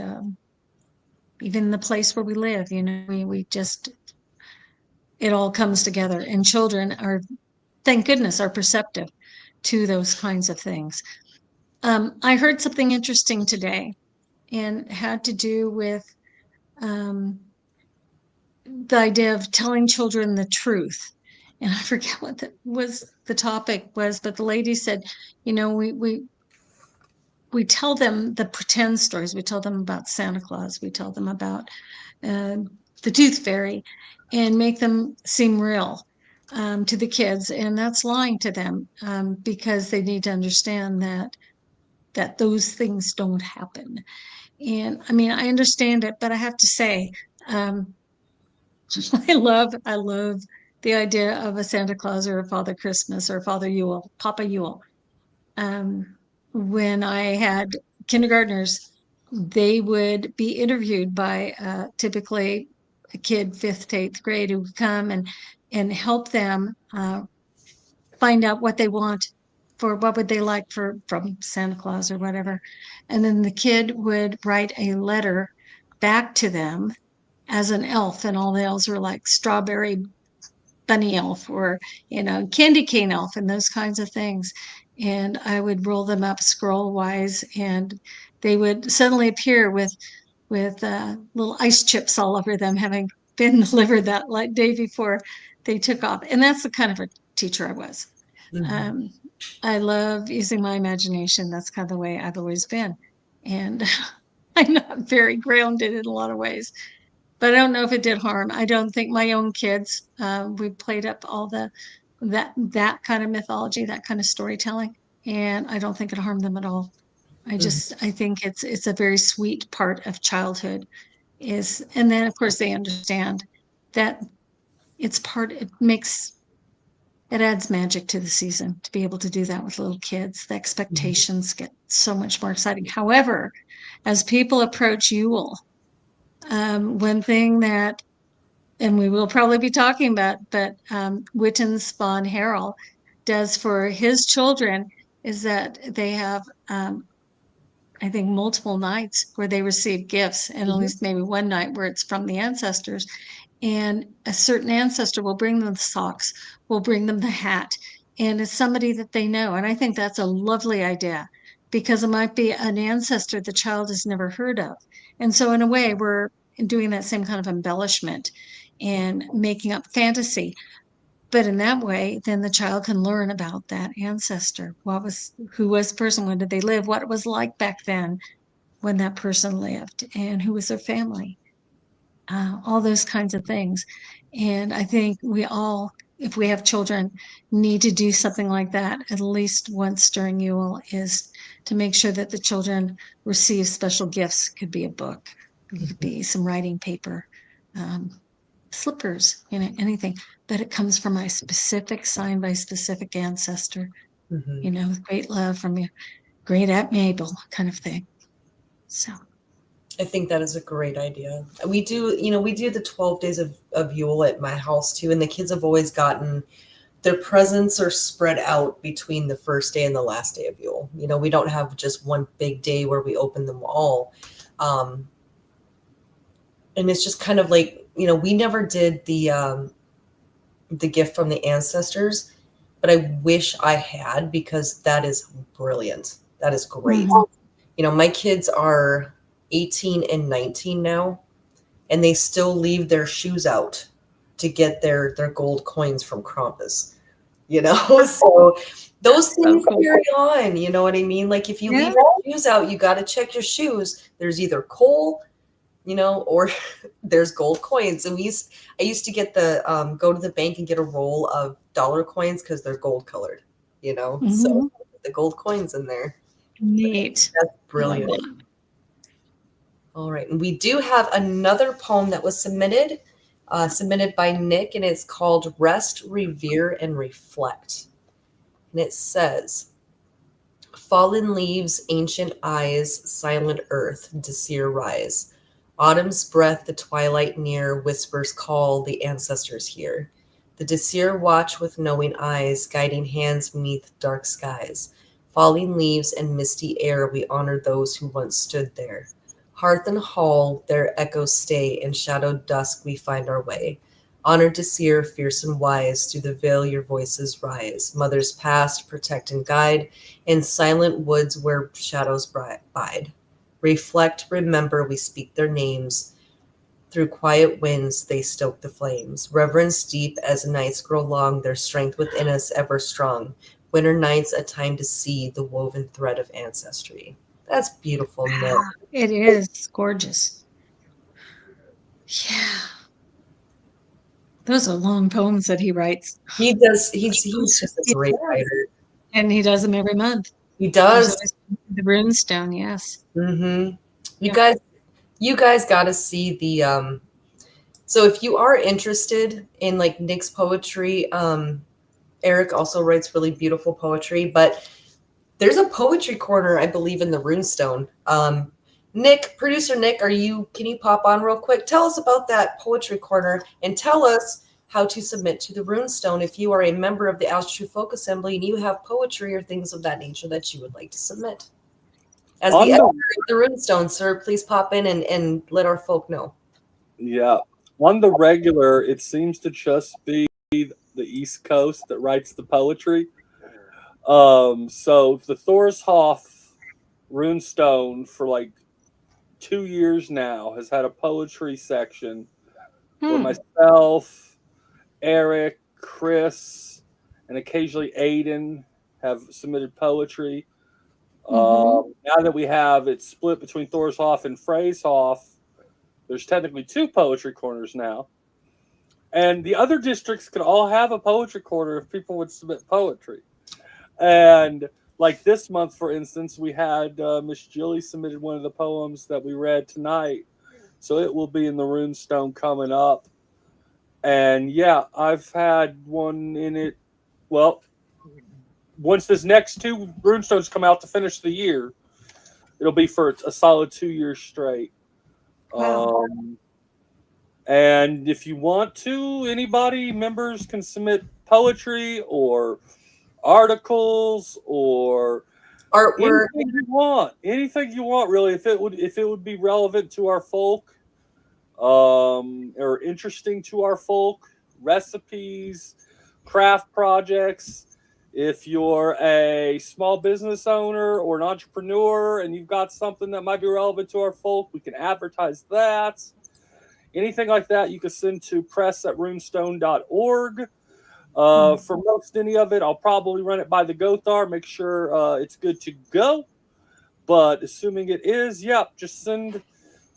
even the place where we live. We just, it all comes together. And children are, thank goodness, are perceptive to those kinds of things. I heard something interesting today and had to do with um, the idea of telling children the truth. And I forget what the topic was, but the lady said, we tell them the pretend stories. We tell them about Santa Claus. We tell them about uh, the Tooth Fairy, and make them seem real to the kids. And that's lying to them because they need to understand that those things don't happen. And I mean, I understand it, but I have to say, um, I love the idea of a Santa Claus or a Father Christmas or Father Yule, Papa Yule. Um, when I had kindergartners, they would be interviewed by typically a kid 5th to 8th grade who would come and help them find out what they want for what would they like for from Santa Claus or whatever. And then the kid would write a letter back to them as an elf, and all the elves were like strawberry bunny elf or candy cane elf and those kinds of things. And I would roll them up scroll wise, and they would suddenly appear with little ice chips all over them, having been delivered that like day before they took off. And that's the kind of a teacher I was. Mhm. um, I love using my imagination. That's kind of the way I've always been. And I'm not very grounded in a lot of ways, but I don't know if it did harm. I don't think my own kids, we played up all that kind of mythology, that kind of storytelling, and I don't think it harmed them at all. Mhm. I think it's a very sweet part of childhood is, and then of course they understand that it adds magic to the season to be able to do that with little kids. The Mhm. expectations get so much more exciting. However, as people approach Yule, one thing that, and we will probably be talking about, but Witten's Spawn Harrell does for his children is that they have I think, multiple nights where they receive gifts, and at least maybe one night where it's from the ancestors. And a certain ancestor will bring them the socks, will bring them the hat, and it's somebody that they know. And I think that's a lovely idea because it might be an ancestor the child has never heard of. And so, in a way, we're doing that same kind of embellishment and making up fantasy. But in that way, then the child can learn about that ancestor. Who was the person? When did they live? What it was like back then when that person lived, and who was their family? All those kinds of things. And I think we all, if we have children, need to do something like that at least once during Yule, is to make sure that the children receive special gifts. Could be a book, it could be some writing paper, um, slippers, anything. But it comes from a specific, signed by a specific ancestor, with great love from your great Aunt Mabel, kind of thing. So I think that is a great idea. We do, we do the 12 days of Yule at my house too, and the kids have always gotten their presents are spread out between the first day and the last day of Yule. We don't have just one big day where we open them all. And it's just kind of like, we never did the gift from the ancestors, but I wish I had, because that is brilliant. That is great. My kids are 18 and 19 now, and they still leave their shoes out to get their gold coins from Krampus. So those things carry on. You know what I mean? Like, if you leave your shoes out, you got to check your shoes. There's either coal, or there's gold coins. And I used to get go to the bank and get a roll of dollar coins because they're gold colored. So the gold coins in there. Neat. That's brilliant. All right. And we do have another poem that was submitted by Nick, and it's called Rest, Revere, and Reflect. And it says, fallen leaves, ancient eyes, silent earth, Desir rise. Autumn's breath, the twilight near, whispers call, the ancestors hear. The Desir watch with knowing eyes, guiding hands beneath dark skies. Falling leaves and misty air, we honor those who once stood there. Hearth and hall, their echoes stay, in shadowed dusk we find our way. Honored Desir, fierce and wise, through the veil your voices rise. Mothers past, protect and guide, in silent woods where shadows bide. Reflect, remember, we speak their names. Through quiet winds they stoke the flames. Reverence deep as nights grow long, their strength within us ever strong. Winter nights, a time to see the woven thread of ancestry. That's beautiful, Nick. It is gorgeous. Yeah. Those are long poems that he writes. He does. He's just a great writer. And he does them every month. He does. The runestone, yes. Mm-hmm. You guys got to see the. So if you are interested in like Nick's poetry, Eric also writes really beautiful poetry, but there's a poetry corner, I believe, in the runestone. Nick, producer Nick, can you pop on real quick? Tell us about that poetry corner and tell us how to submit to the runestone if you are a member of the True Folk Assembly and you have poetry or things of that nature that you would like to submit. As the editor of the runestone, sir, please pop in and let our folk know. Yeah. On the regular, it seems to just be the East Coast that writes the poetry. So the Thorshoff runestone for like 2 years now has had a poetry section where myself, Eric, Chris, and occasionally Aiden have submitted poetry. Now that we have it split between Thorshoff and Frazehoff, there's technically 2 poetry corners now. And the other districts could all have a poetry corner if people would submit poetry. And like this month, for instance, we had Miss Jilly submitted one of the poems that we read tonight. So it will be in the runestone coming up. And yeah, I've had one in it. Well, once this next 2 runestones come out to finish the year, it'll be for a solid 2 years straight. Wow. And if you want to, members can submit poetry or articles or artwork. Anything you want, really. If it would be relevant to our folk, or interesting to our folk, recipes, craft projects. If you're a small business owner or an entrepreneur and you've got something that might be relevant to our folk, we can advertise that. Anything like that, you can send to press@runestone.org. For most any of it, I'll probably run it by the Gothar, make sure it's good to go. But assuming it is, yep, just send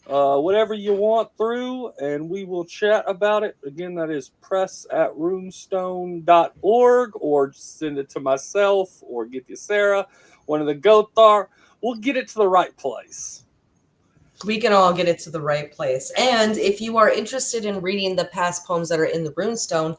whatever you want through, and we will chat about it. Again, that is press@runestone.org, or just send it to myself, or get you Sarah, one of the Gothar. We'll get it to the right place. We can all get it to the right place. And if you are interested in reading the past poems that are in the Runestone,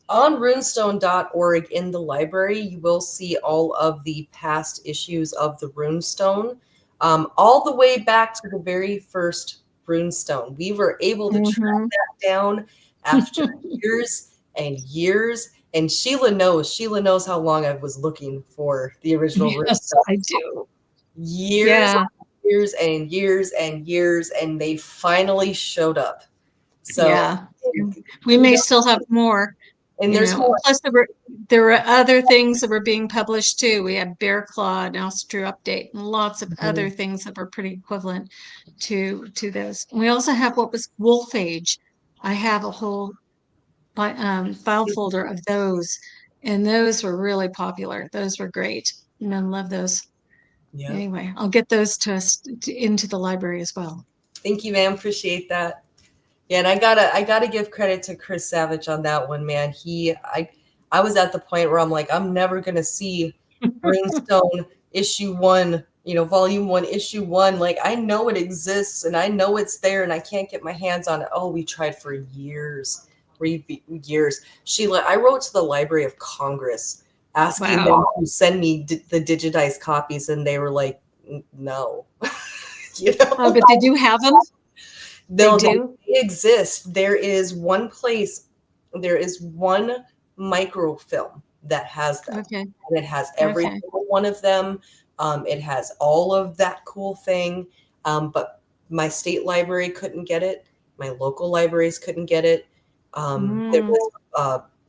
on runestone.org in the library, you will see all of the past issues of the Runestone, all the way back to the very first Runestone. We were able to track that down after years and years. And Sheila knows how long I was looking for the original Yes, Runestone. I do. Years and years and years, and they finally showed up. So yeah, we may still have more. And there's more. Plus, there were other things that were being published too. We had Bear Claw and True Update, and lots of other things that were pretty equivalent to those. And we also have what was Wolf Age. I have a whole file folder of those, and those were really popular. Those were great. Men love those. Yeah. Anyway, I'll get those to us into the library as well. Thank you, ma'am. Appreciate that. Yeah, and I gotta give credit to Chris Savage on that one, man. I was at the point where I'm like, I'm never gonna see Runestone issue 1, volume 1, issue 1. Like, I know it exists and I know it's there, and I can't get my hands on it. Oh, we tried for years. Sheila, I wrote to the Library of Congress asking them to send me the digitized copies, and they were like, no. Oh, but they do have them. They exist. There is one microfilm that has them. Okay. And it has every single one of them. It has all of that cool thing. But my state library couldn't get it. My local libraries couldn't get it. There was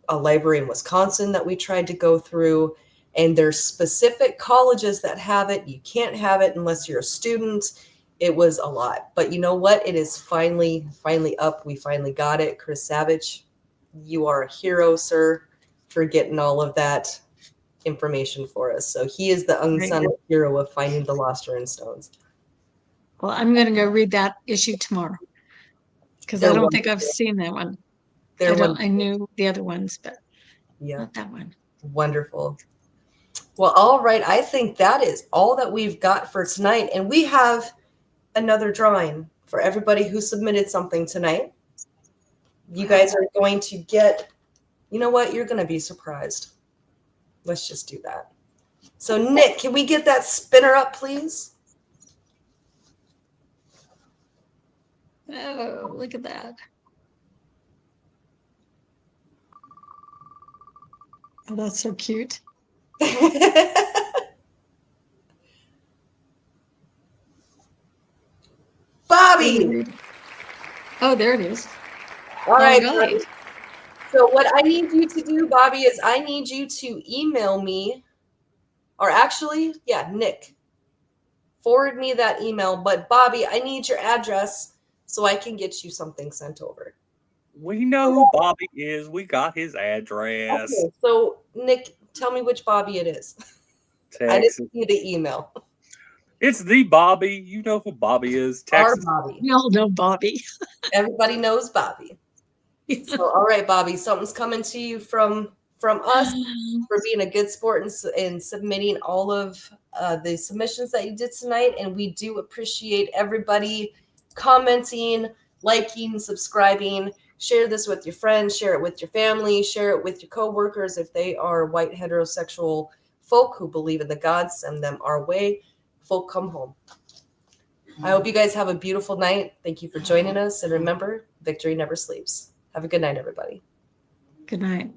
a library in Wisconsin that we tried to go through, and there's specific colleges that have it. You can't have it unless you're a student. It was a lot, but you know what? It is finally up. We finally got it. Chris Savage, you are a hero, sir, for getting all of that information for us. So he is the unsung hero of finding the lost Runestones. Well, I'm going to go read that issue tomorrow, because I don't think I've seen that one. I knew the other ones, but not that one. Wonderful. Well, all right. I think that is all that we've got for tonight, and we have another drawing for everybody who submitted something tonight. You guys are going to get, you know what? You're going to be surprised. Let's just do that. So, Nick, can we get that spinner up, please? Oh, look at that. Oh, that's so cute. Bobby! Oh, there it is. All right, Bobby. So what I need you to do, Bobby, is I need you to email me, or actually, Nick, forward me that email. But Bobby, I need your address so I can get you something sent over. We know who Bobby is. We got his address. Okay, so Nick, tell me which Bobby it is. Texas. I didn't see the email. It's the Bobby. You know who Bobby is. Texas. Our Bobby. We all know Bobby. Everybody knows Bobby. So, all right, Bobby, something's coming to you from us for being a good sport and submitting all of the submissions that you did tonight. And we do appreciate everybody commenting, liking, subscribing. Share this with your friends, share it with your family, share it with your coworkers. If they are white heterosexual folk who believe in the gods, send them our way. Folk, come home. I hope you guys have a beautiful night. Thank you for joining us. And remember, victory never sleeps. Have a good night, everybody. Good night.